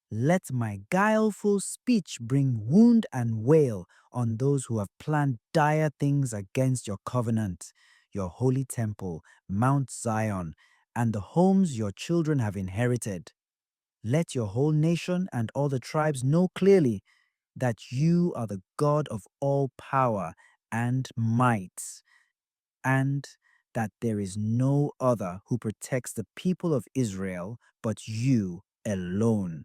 Let my guileful speech bring wound and wail on those who have planned dire things against your covenant, your holy temple, Mount Zion, and the homes your children have inherited. Let your whole nation and all the tribes know clearly that you are the God of all power and might, and that there is no other who protects the people of Israel but you alone.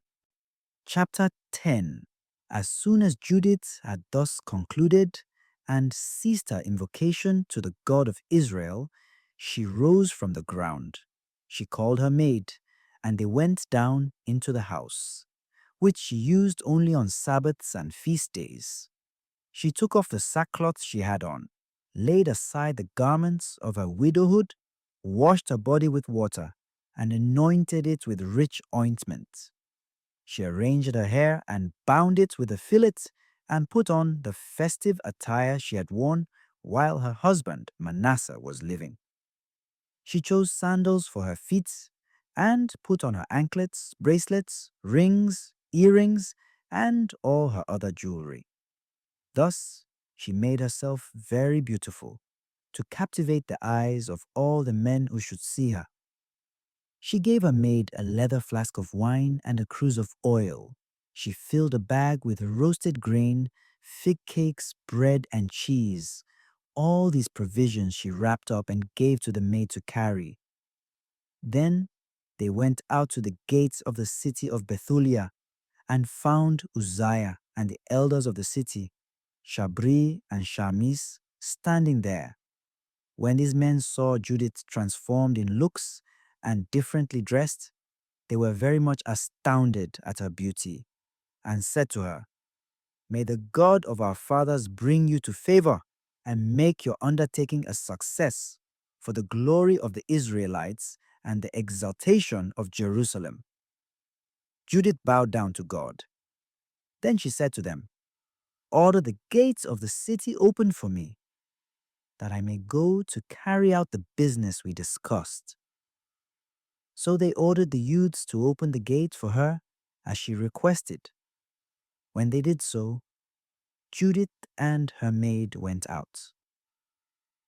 Chapter 10. As soon as Judith had thus concluded and ceased her invocation to the God of Israel, she rose from the ground. She called her maid, and they went down into the house, which she used only on Sabbaths and feast days. She took off the sackcloth she had on, laid aside the garments of her widowhood, washed her body with water, and anointed it with rich ointment. She arranged her hair and bound it with a fillet and put on the festive attire she had worn while her husband Manasseh was living. She chose sandals for her feet and put on her anklets, bracelets, rings, earrings, and all her other jewelry. Thus, she made herself very beautiful to captivate the eyes of all the men who should see her. She gave her maid a leather flask of wine and a cruse of oil. She filled a bag with roasted grain, fig cakes, bread, and cheese. All these provisions she wrapped up and gave to the maid to carry. Then they went out to the gates of the city of Bethulia and found Uzziah and the elders of the city, Shabri and Shamis, standing there. When these men saw Judith transformed in looks and differently dressed, they were very much astounded at her beauty and said to her, "May the God of our fathers bring you to favor and make your undertaking a success for the glory of the Israelites and the exaltation of Jerusalem." Judith bowed down to God. Then she said to them, "Order the gates of the city open for me, that I may go to carry out the business we discussed." So they ordered the youths to open the gate for her as she requested. When they did so, Judith and her maid went out.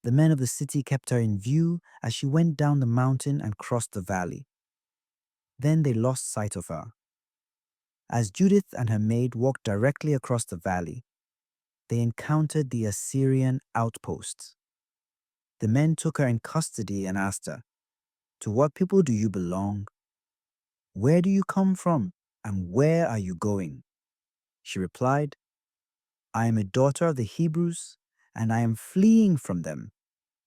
The men of the city kept her in view as she went down the mountain and crossed the valley. Then they lost sight of her. As Judith and her maid walked directly across the valley, they encountered the Assyrian outposts. The men took her in custody and asked her, "To what people do you belong? Where do you come from, and where are you going?" She replied, "I am a daughter of the Hebrews, and I am fleeing from them,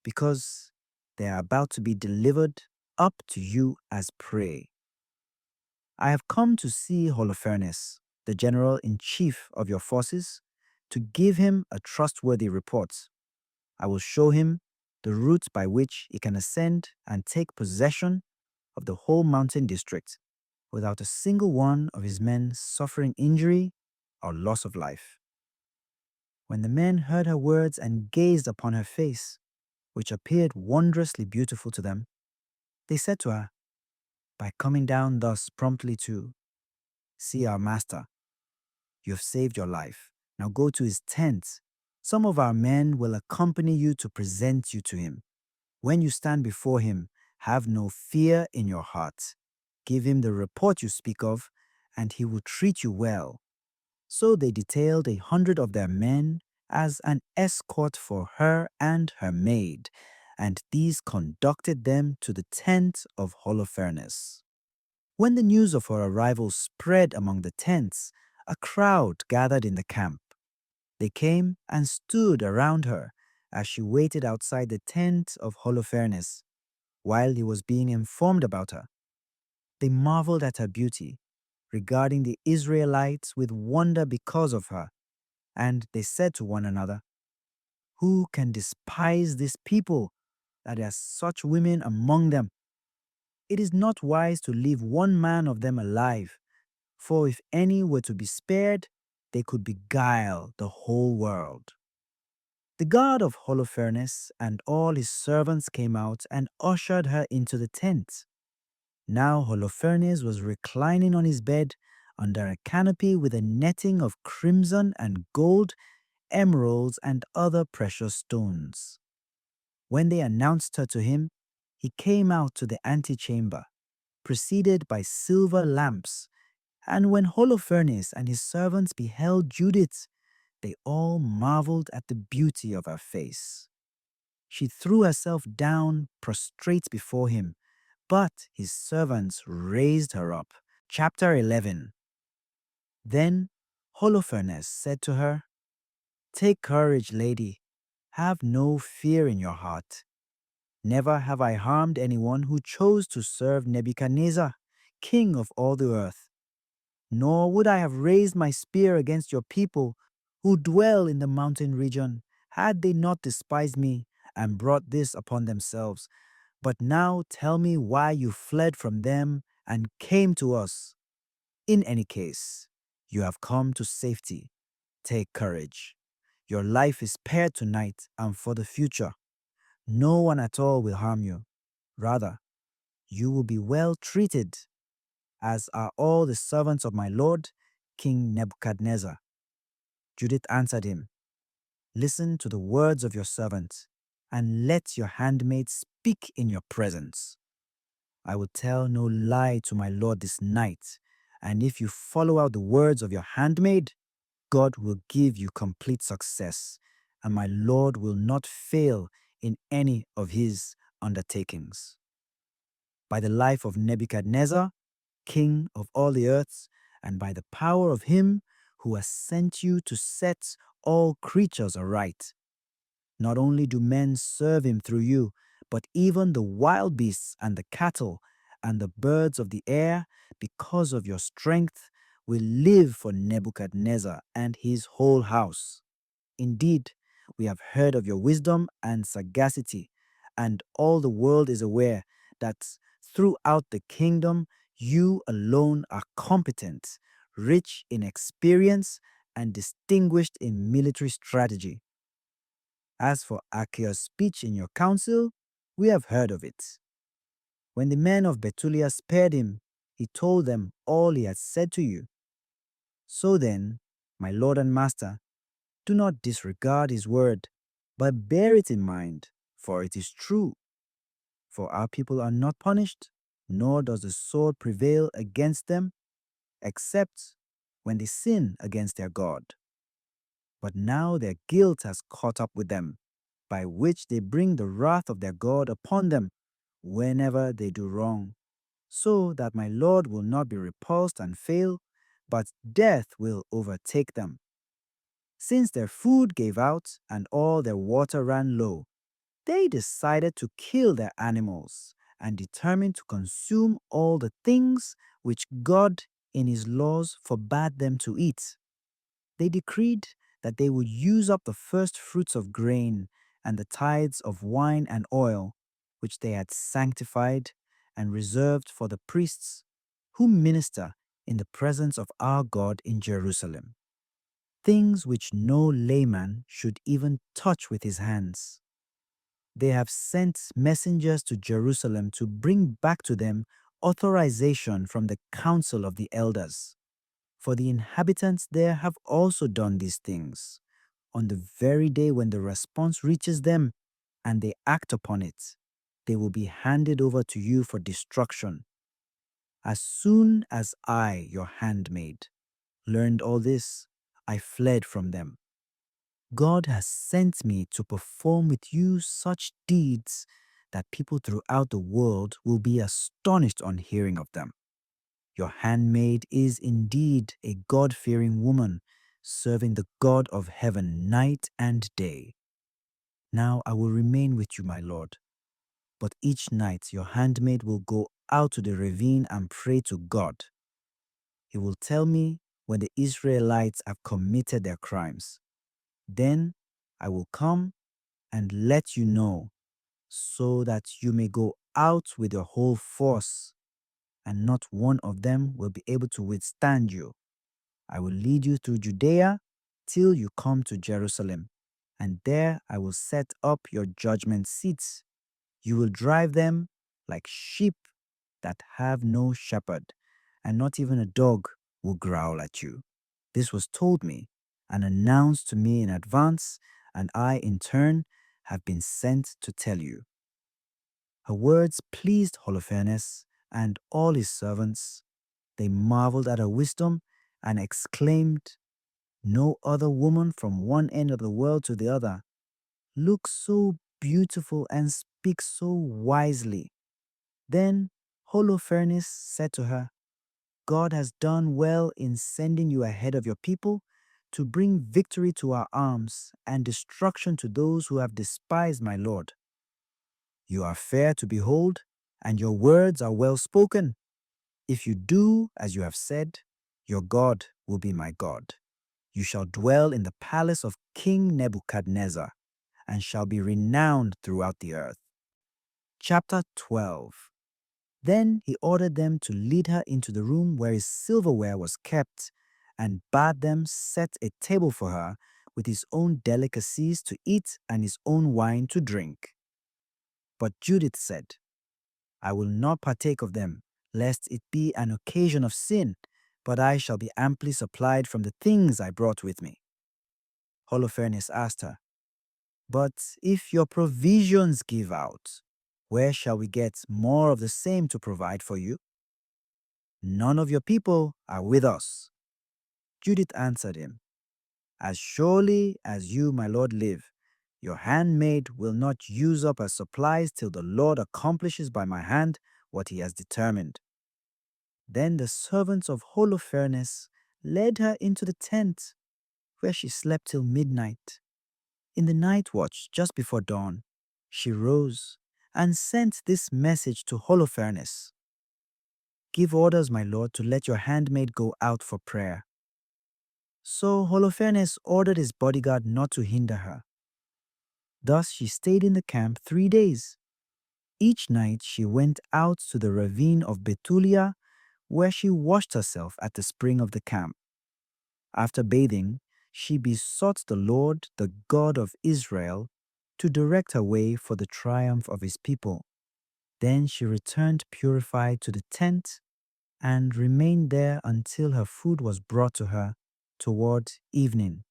because they are about to be delivered up to you as prey. I have come to see Holofernes, the general-in-chief of your forces, to give him a trustworthy report. I will show him the route by which he can ascend and take possession of the whole mountain district without a single one of his men suffering injury or loss of life." When the men heard her words and gazed upon her face, which appeared wondrously beautiful to them, they said to her, "By coming down thus promptly to see our master, you have saved your life. Now go to his tent. Some of our men will accompany you to present you to him. When you stand before him, have no fear in your heart. Give him the report you speak of, and he will treat you well." So they detailed 100 of their men as an escort for her and her maid, and these conducted them to the tent of Holofernes. When the news of her arrival spread among the tents, a crowd gathered in the camp. They came and stood around her as she waited outside the tent of Holofernes while he was being informed about her. They marveled at her beauty, regarding the Israelites with wonder because of her, and they said to one another, "Who can despise this people, that there are such women among them? It is not wise to leave one man of them alive, for if any were to be spared, they could beguile the whole world." The guard of Holofernes and all his servants came out and ushered her into the tent. Now Holofernes was reclining on his bed under a canopy with a netting of crimson and gold, emeralds, and other precious stones. When they announced her to him, he came out to the antechamber, preceded by silver lamps. And when Holofernes and his servants beheld Judith, they all marveled at the beauty of her face. She threw herself down prostrate before him, but his servants raised her up. Chapter 11. Then Holofernes said to her, "Take courage, lady. Have no fear in your heart. Never have I harmed anyone who chose to serve Nebuchadnezzar, king of all the earth. Nor would I have raised my spear against your people who dwell in the mountain region, had they not despised me and brought this upon themselves. But now tell me why you fled from them and came to us. In any case, you have come to safety. Take courage. Your life is spared tonight and for the future. No one at all will harm you. Rather, you will be well treated, as are all the servants of my lord, King Nebuchadnezzar." Judith answered him, "Listen to the words of your servant, and let your handmaid speak in your presence. I will tell no lie to my lord this night, and if you follow out the words of your handmaid, God will give you complete success, and my lord will not fail in any of his undertakings. By the life of Nebuchadnezzar, king of all the earths, and by the power of him who has sent you to set all creatures aright. Not only do men serve him through you, but even the wild beasts and the cattle and the birds of the air, because of your strength, will live for Nebuchadnezzar and his whole house. Indeed, we have heard of your wisdom and sagacity, and all the world is aware that throughout the kingdom you alone are competent, rich in experience, and distinguished in military strategy. As for Achaea's speech in your council, we have heard of it. When the men of Bethulia spared him, he told them all he had said to you. So then, my lord and master, do not disregard his word, but bear it in mind, for it is true. For our people are not punished, nor does the sword prevail against them, except when they sin against their God. But now their guilt has caught up with them, by which they bring the wrath of their God upon them whenever they do wrong, so that my Lord will not be repulsed and fail, but death will overtake them. Since their food gave out and all their water ran low, they decided to kill their animals and determined to consume all the things which God in his laws forbade them to eat. They decreed that they would use up the first fruits of grain and the tithes of wine and oil, which they had sanctified and reserved for the priests who minister in the presence of our God in Jerusalem, things which no layman should even touch with his hands. They have sent messengers to Jerusalem to bring back to them authorization from the council of the elders. For the inhabitants there have also done these things, on the very day when the response reaches them and they act upon it, they will be handed over to you for destruction. As soon as I, your handmaid, learned all this, I fled from them. God has sent me to perform with you such deeds that people throughout the world will be astonished on hearing of them. Your handmaid is indeed a God-fearing woman, serving the God of heaven night and day. Now I will remain with you, my lord. But each night your handmaid will go out to the ravine and pray to God. He will tell me when the Israelites have committed their crimes. Then I will come and let you know, so that you may go out with your whole force, and not one of them will be able to withstand you. I will lead you through Judea till you come to Jerusalem, and there I will set up your judgment seats. You will drive them like sheep that have no shepherd, and not even a dog will growl at you. This was told me and announced to me in advance, and I, in turn, have been sent to tell you. Her words pleased Holofernes and all his servants. They marveled at her wisdom and exclaimed, "No other woman from one end of the world to the other looks so beautiful and speaks so wisely." Then Holofernes said to her, "God has done well in sending you ahead of your people to bring victory to our arms and destruction to those who have despised my lord. You are fair to behold, and your words are well spoken. If you do as you have said, your God will be my God. You shall dwell in the palace of King Nebuchadnezzar, and shall be renowned throughout the earth." Chapter 12. Then he ordered them to lead her into the room where his silverware was kept, and bade them set a table for her with his own delicacies to eat and his own wine to drink. But Judith said, "I will not partake of them, lest it be an occasion of sin, but I shall be amply supplied from the things I brought with me." Holofernes asked her, "But if your provisions give out, where shall we get more of the same to provide for you? None of your people are with us." Judith answered him, "As surely as you, my lord, live, your handmaid will not use up her supplies till the Lord accomplishes by my hand what he has determined." Then the servants of Holofernes led her into the tent, where she slept till midnight. In the night watch, just before dawn, she rose and sent this message to Holofernes: "Give orders, my lord, to let your handmaid go out for prayer." So Holofernes ordered his bodyguard not to hinder her. Thus she stayed in the camp 3 days. Each night she went out to the ravine of Bethulia, where she washed herself at the spring of the camp. After bathing, she besought the Lord, the God of Israel, to direct her way for the triumph of his people. Then she returned purified to the tent and remained there until her food was brought to her toward evening.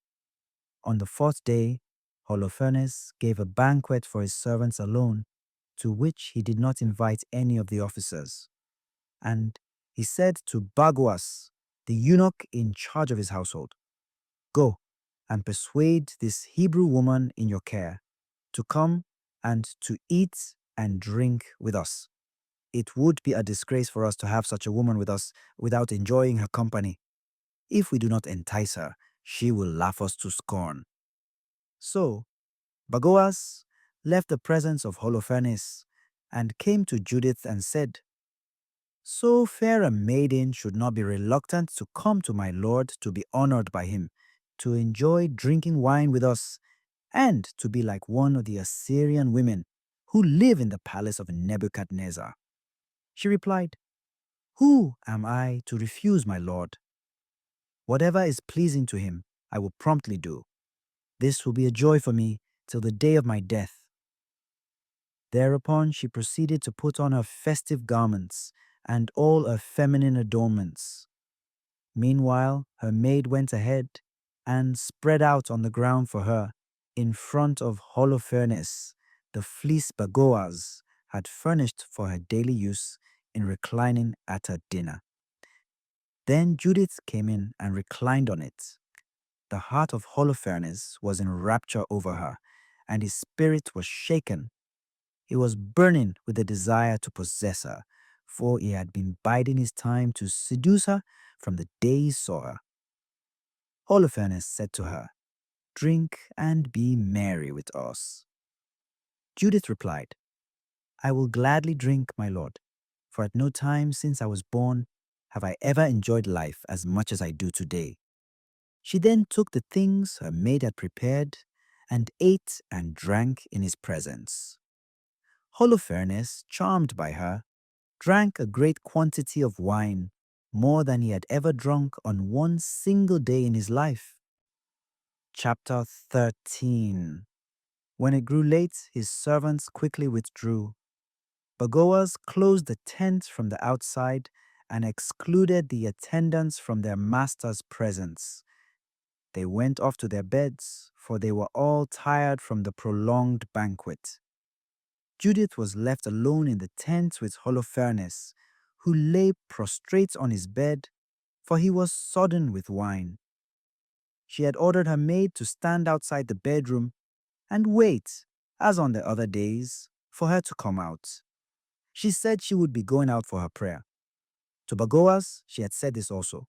On the fourth day, Holofernes gave a banquet for his servants alone, to which he did not invite any of the officers. And he said to Bagoas, the eunuch in charge of his household, "Go and persuade this Hebrew woman in your care to come and to eat and drink with us. It would be a disgrace for us to have such a woman with us without enjoying her company. If we do not entice her, she will laugh us to scorn." So Bagoas left the presence of Holofernes and came to Judith and said, "So fair a maiden should not be reluctant to come to my lord to be honored by him, to enjoy drinking wine with us, and to be like one of the Assyrian women who live in the palace of Nebuchadnezzar. She replied, Who am I to refuse my lord? Whatever is pleasing to him, I will promptly do. This will be a joy for me till the day of my death. Thereupon she proceeded to put on her festive garments and all her feminine adornments. Meanwhile, her maid went ahead and spread out on the ground for her, in front of Holofernes, the fleece Bagoas had furnished for her daily use in reclining at her dinner. Then Judith came in and reclined on it. The heart of Holofernes was in rapture over her, and his spirit was shaken. He was burning with the desire to possess her, for he had been biding his time to seduce her from the day he saw her. Holofernes said to her, Drink and be merry with us. Judith replied, I will gladly drink, my lord, for at no time since I was born have I ever enjoyed life as much as I do today. She then took the things her maid had prepared and ate and drank in his presence. Holofernes, charmed by her, drank a great quantity of wine, more than he had ever drunk on one single day in his life. Chapter 13. When it grew late, his servants quickly withdrew. Bagoas closed the tent from the outside and excluded the attendants from their master's presence. They went off to their beds, for they were all tired from the prolonged banquet. Judith was left alone in the tent with Holofernes, who lay prostrate on his bed, for he was sodden with wine. She had ordered her maid to stand outside the bedroom and wait, as on the other days, for her to come out. She said she would be going out for her prayer. To Bagoas, she had said this also.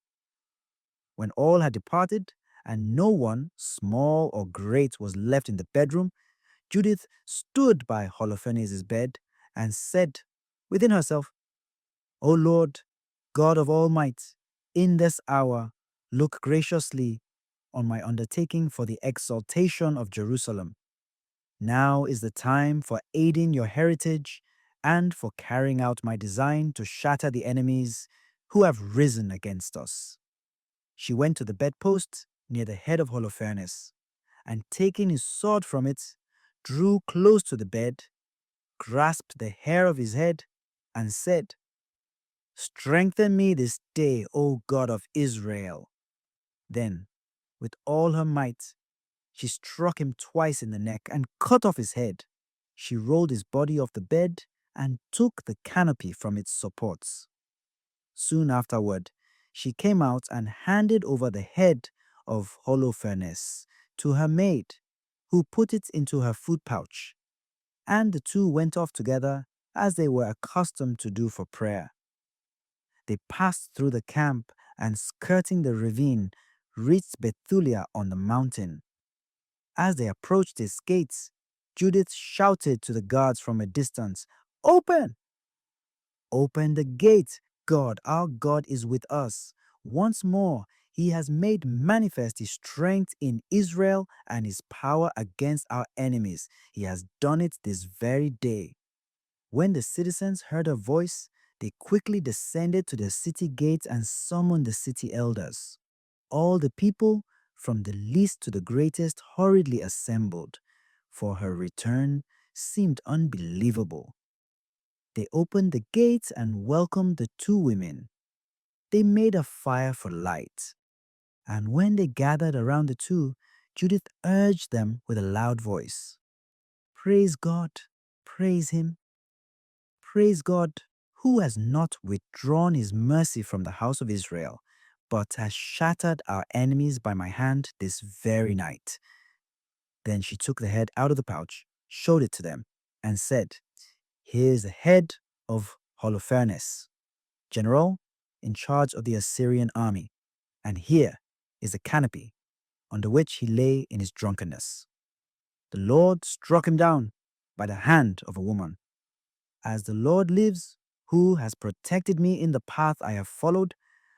When all had departed, and no one, small or great, was left in the bedroom, Judith stood by Holofernes' bed and said within herself, O Lord, God of all might, in this hour look graciously on my undertaking for the exaltation of Jerusalem. Now is the time for aiding your heritage and for carrying out my design to shatter the enemies who have risen against us. She went to the bedpost near the head of Holofernes, and taking his sword from it, drew close to the bed, grasped the hair of his head, and said, Strengthen me this day, O God of Israel. Then, with all her might, she struck him twice in the neck and cut off his head. She rolled his body off the bed and took the canopy from its supports. Soon afterward, she came out and handed over the head of Holofernes to her maid, who put it into her food pouch, and the two went off together as they were accustomed to do for prayer. They passed through the camp and, skirting the ravine, reached Bethulia on the mountain. As they approached its gates, Judith shouted to the guards from a distance, Open! Open the gate! God, our God is with us. Once more, he has made manifest his strength in Israel and his power against our enemies. He has done it this very day. When the citizens heard her voice, they quickly descended to the city gates and summoned the city elders. All the people, from the least to the greatest, hurriedly assembled, for her return seemed unbelievable. They opened the gates and welcomed the two women. They made a fire for light. And when they gathered around the two, Judith urged them with a loud voice, Praise God, praise him. Praise God, who has not withdrawn his mercy from the house of Israel, but has shattered our enemies by my hand this very night. Then she took the head out of the pouch, showed it to them, and said, Here is the head of Holofernes, general in charge of the Assyrian army, and here is the canopy under which he lay in his drunkenness. The Lord struck him down by the hand of a woman. As the Lord lives, who has protected me in the path I have followed,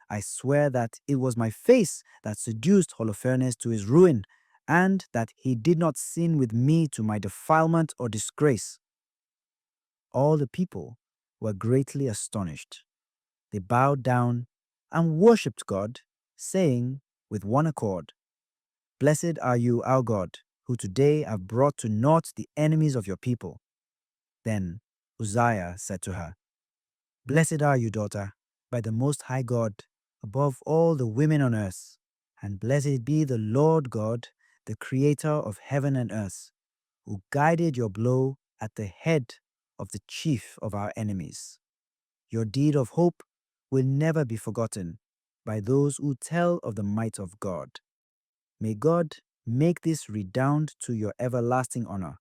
I swear that it was my face that seduced Holofernes to his ruin, and that he did not sin with me to my defilement or disgrace." All the people were greatly astonished. They bowed down and worshipped God, saying with one accord, "Blessed are you, our God, who today have brought to naught the enemies of your people." Then Uzziah said to her, "Blessed are you, daughter, by the Most High God, above all the women on earth, and blessed be the Lord God, the Creator of heaven and earth, who guided your blow at the head of the chief of our enemies. Your deed of hope will never be forgotten by those who tell of the might of God. May God make this redound to your everlasting honor,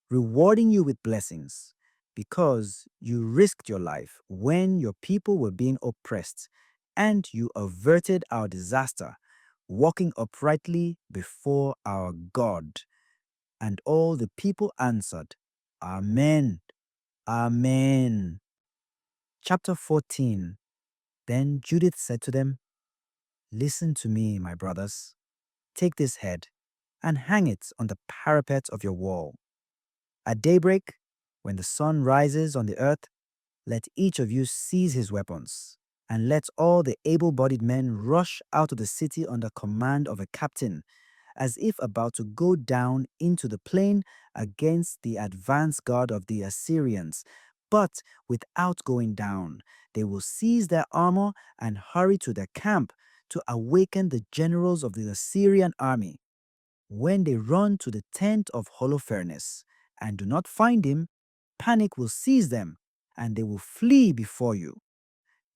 rewarding you with blessings, because you risked your life when your people were being oppressed, and you averted our disaster, walking uprightly before our God." And all the people answered, "Amen, Amen." Chapter 14. Then Judith said to them, "Listen to me, my brothers. Take this head and hang it on the parapet of your wall. At daybreak, when the sun rises on the earth, let each of you seize his weapons, and let all the able-bodied men rush out of the city under command of a captain, as if about to go down into the plain against the advance guard of the Assyrians. But without going down, they will seize their armor and hurry to their camp to awaken the generals of the Assyrian army. When they run to the tent of Holofernes and do not find him, panic will seize them, and they will flee before you.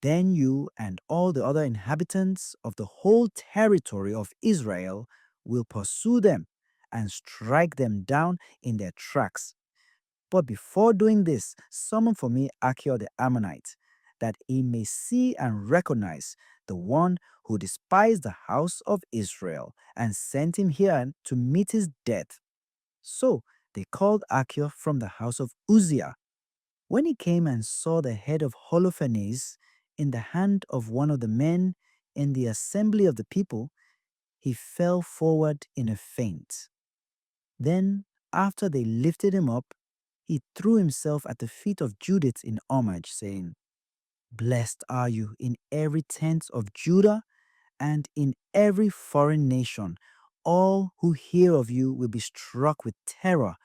Then you and all the other inhabitants of the whole territory of Israel will pursue them and strike them down in their tracks. But before doing this, summon for me Achior the Ammonite, that he may see and recognize the one who despised the house of Israel and sent him here to meet his death." So they called Achior from the house of Uzziah. When he came and saw the head of Holofernes in the hand of one of the men in the assembly of the people, he fell forward in a faint. Then, after they lifted him up, he threw himself at the feet of Judith in homage, saying, "Blessed are you in every tent of Judah and in every foreign nation. All who hear of you will be struck with terror.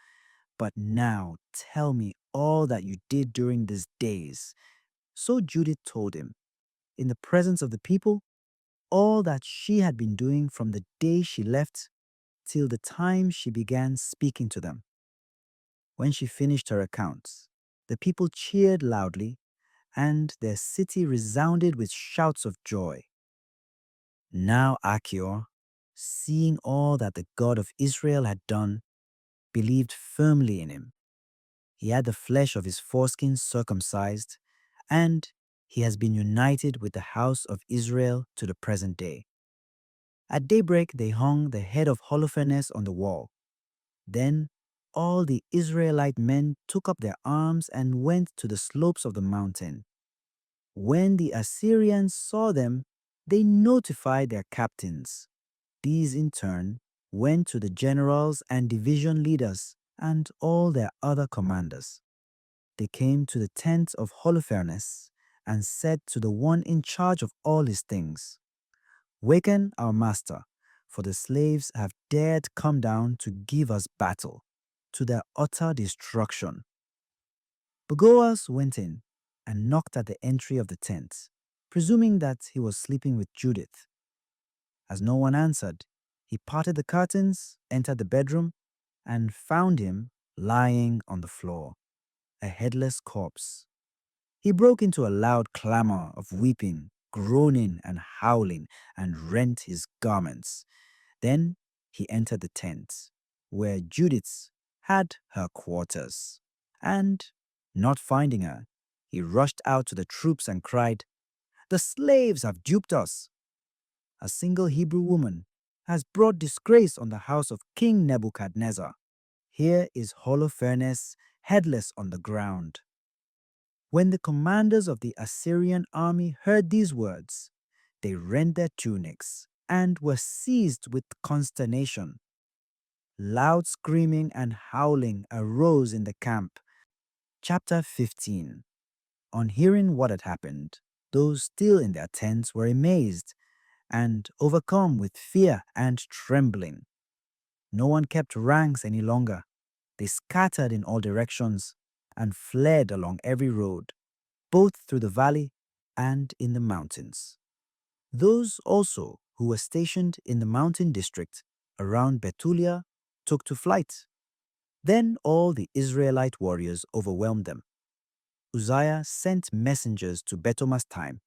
But now tell me all that you did during these days." So Judith told him, in the presence of the people, all that she had been doing from the day she left till the time she began speaking to them. When she finished her accounts, the people cheered loudly, and their city resounded with shouts of joy. Now Achior, seeing all that the God of Israel had done, believed firmly in him. He had the flesh of his foreskin circumcised, and he has been united with the house of Israel to the present day. At daybreak they hung the head of Holofernes on the wall. Then all the Israelite men took up their arms and went to the slopes of the mountain. When the Assyrians saw them, they notified their captains. These in turn went to the generals and division leaders and all their other commanders. They came to the tent of Holofernes and said to the one in charge of all his things, "Waken our master, for the slaves have dared come down to give us battle, to their utter destruction." Bagoas went in and knocked at the entry of the tent, presuming that he was sleeping with Judith. As no one answered, he parted the curtains, entered the bedroom, and found him lying on the floor, a headless corpse. He broke into a loud clamor of weeping, groaning, and howling, and rent his garments. Then he entered the tent, where Judith had her quarters. And, not finding her, he rushed out to the troops and cried, "The slaves have duped us. A single Hebrew woman has brought disgrace on the house of King Nebuchadnezzar. Here is Holofernes headless on the ground." When the commanders of the Assyrian army heard these words, they rent their tunics and were seized with consternation. Loud screaming and howling arose in the camp. Chapter 15. On hearing what had happened, those still in their tents were amazed and overcome with fear and trembling. No one kept ranks any longer. They scattered in all directions and fled along every road, both through the valley and in the mountains. Those also who were stationed in the mountain district around Bethulia took to flight. Then all the Israelite warriors overwhelmed them. Uzziah sent messengers to Betomastheim,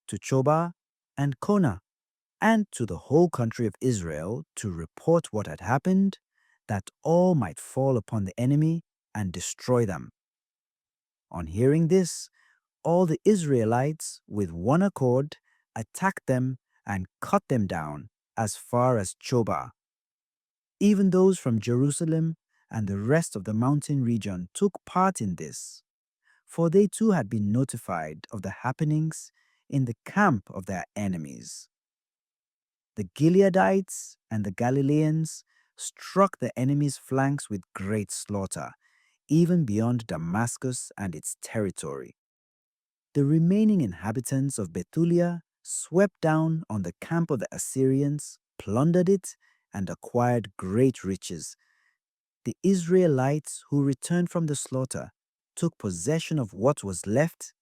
to Chobah and Konah, and to the whole country of Israel to report what had happened, that all might fall upon the enemy and destroy them. On hearing this, all the Israelites, with one accord, attacked them and cut them down as far as Chobah. Even those from Jerusalem and the rest of the mountain region took part in this, for they too had been notified of the happenings in the camp of their enemies. The Gileadites and the Galileans struck the enemy's flanks with great slaughter, even beyond Damascus and its territory. The remaining inhabitants of Bethulia swept down on the camp of the Assyrians, plundered it, and acquired great riches. The Israelites who returned from the slaughter took possession of what was left,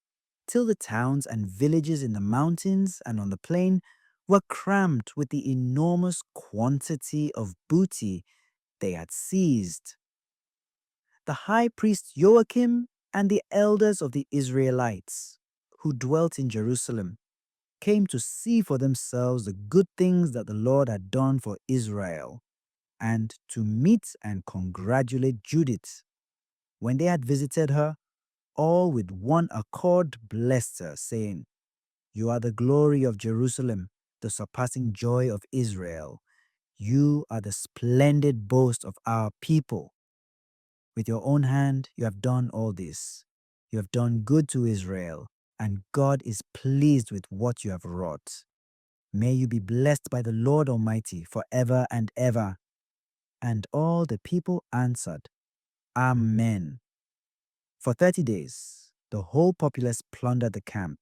till the towns and villages in the mountains and on the plain were crammed with the enormous quantity of booty they had seized. The high priest Joachim and the elders of the Israelites, who dwelt in Jerusalem, came to see for themselves the good things that the Lord had done for Israel, and to meet and congratulate Judith. When they had visited her, all with one accord blessed her, saying, "You are the glory of Jerusalem, the surpassing joy of Israel. You are the splendid boast of our people. With your own hand you have done all this. You have done good to Israel, and God is pleased with what you have wrought. May you be blessed by the Lord Almighty forever and ever." And all the people answered, "Amen." For 30 days, the whole populace plundered the camp,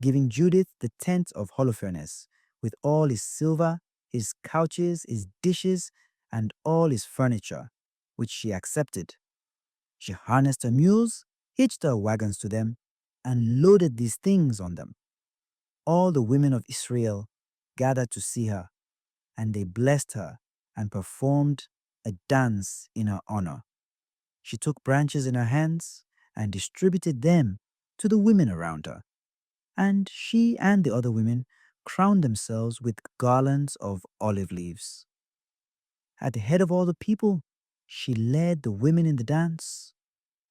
giving Judith the tent of Holofernes, with all his silver, his couches, his dishes, and all his furniture, which she accepted. She harnessed her mules, hitched her wagons to them, and loaded these things on them. All the women of Israel gathered to see her, and they blessed her and performed a dance in her honor. She took branches in her hands and distributed them to the women around her. And she and the other women crowned themselves with garlands of olive leaves. At the head of all the people, she led the women in the dance,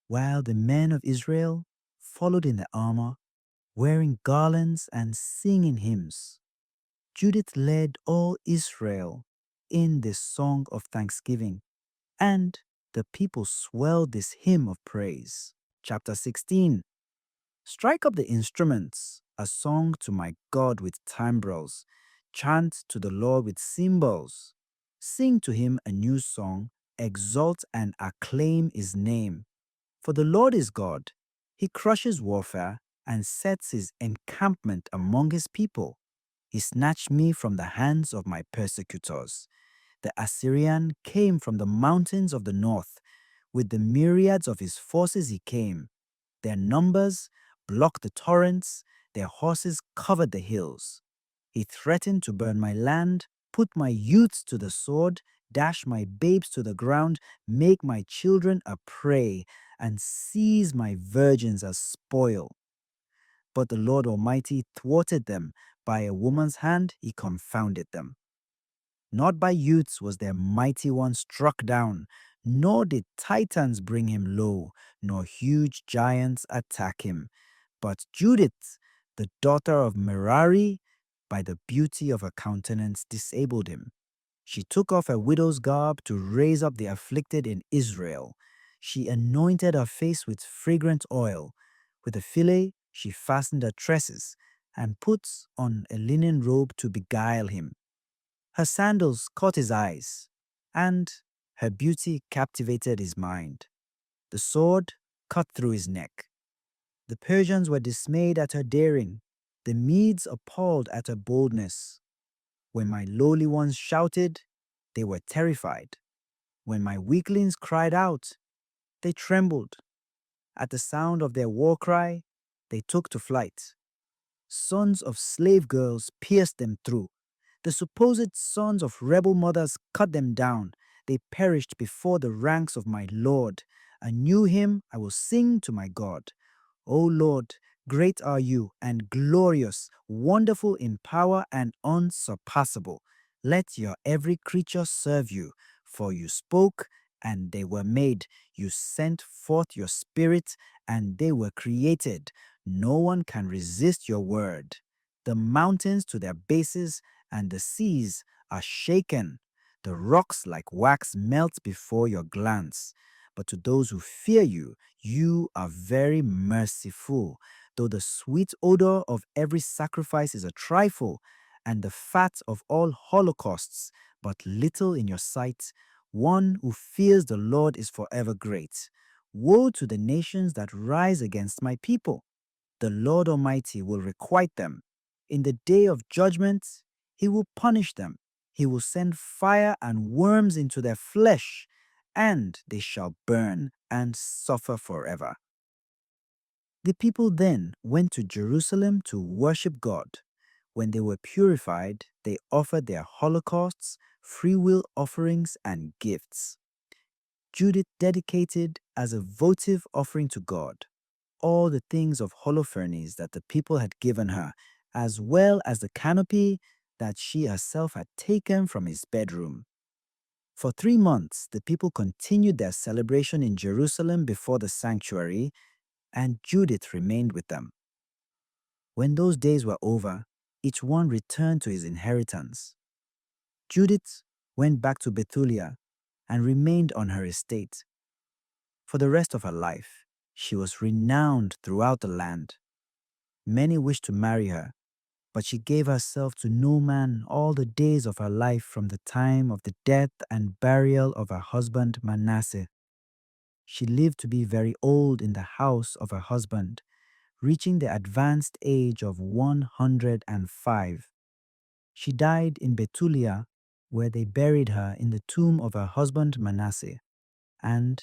while the men of Israel followed in their armor, wearing garlands and singing hymns. Judith led all Israel in this song of thanksgiving, and the people swelled this hymn of praise. Chapter 16. Strike up the instruments, a song to my God with timbrels. Chant to the Lord with cymbals. Sing to him a new song, exalt and acclaim his name. For the Lord is God. He crushes warfare and sets his encampment among his people. He snatched me from the hands of my persecutors. The Assyrian came from the mountains of the north. With the myriads of his forces he came. Their numbers blocked the torrents, their horses covered the hills. He threatened to burn my land, put my youths to the sword, dash my babes to the ground, make my children a prey, and seize my virgins as spoil. But the Lord Almighty thwarted them. By a woman's hand he confounded them. Not by youths was their mighty one struck down, nor did titans bring him low, nor huge giants attack him. But Judith, the daughter of Merari, by the beauty of her countenance disabled him. She took off her widow's garb to raise up the afflicted in Israel. She anointed her face with fragrant oil. With a fillet she fastened her tresses, and put on a linen robe to beguile him. Her sandals caught his eyes, and Her beauty captivated his mind. The sword cut through his neck. The Persians were dismayed at her daring. The Medes appalled at her boldness. When my lowly ones shouted, they were terrified. When my weaklings cried out, they trembled. At the sound of their war cry, they took to flight. Sons of slave girls pierced them through. The supposed sons of rebel mothers cut them down. They perished before the ranks of my Lord. A new hymn I will sing to my God. O Lord, great are you and glorious, wonderful in power and unsurpassable. Let your every creature serve you, for you spoke and they were made. You sent forth your spirit and they were created. No one can resist your word. The mountains to their bases and the seas are shaken. The rocks like wax melt before your glance. But to those who fear you, you are very merciful. Though the sweet odor of every sacrifice is a trifle, and the fat of all holocausts but little in your sight, one who fears the Lord is forever great. Woe to the nations that rise against my people. The Lord Almighty will requite them. In the day of judgment, he will punish them. He will send fire and worms into their flesh, and they shall burn and suffer forever. The people then went to Jerusalem to worship God. When they were purified, they offered their holocausts, freewill offerings, and gifts. Judith dedicated as a votive offering to God all the things of Holofernes that the people had given her, as well as the canopy that she herself had taken from his bedroom. For 3 months, the people continued their celebration in Jerusalem before the sanctuary, and Judith remained with them. When those days were over, each one returned to his inheritance. Judith went back to Bethulia and remained on her estate. For the rest of her life, she was renowned throughout the land. Many wished to marry her, but she gave herself to no man all the days of her life from the time of the death and burial of her husband Manasseh. She lived to be very old in the house of her husband, reaching the advanced age of 105. She died in Bethulia, where they buried her in the tomb of her husband Manasseh, and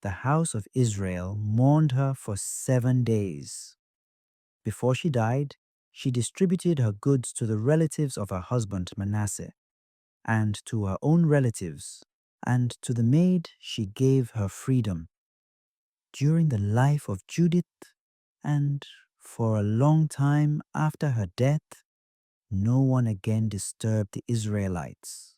the house of Israel mourned her for 7 days. Before she died, she distributed her goods to the relatives of her husband Manasseh, and to her own relatives, and to the maid she gave her freedom. During the life of Judith, and for a long time after her death, no one again disturbed the Israelites.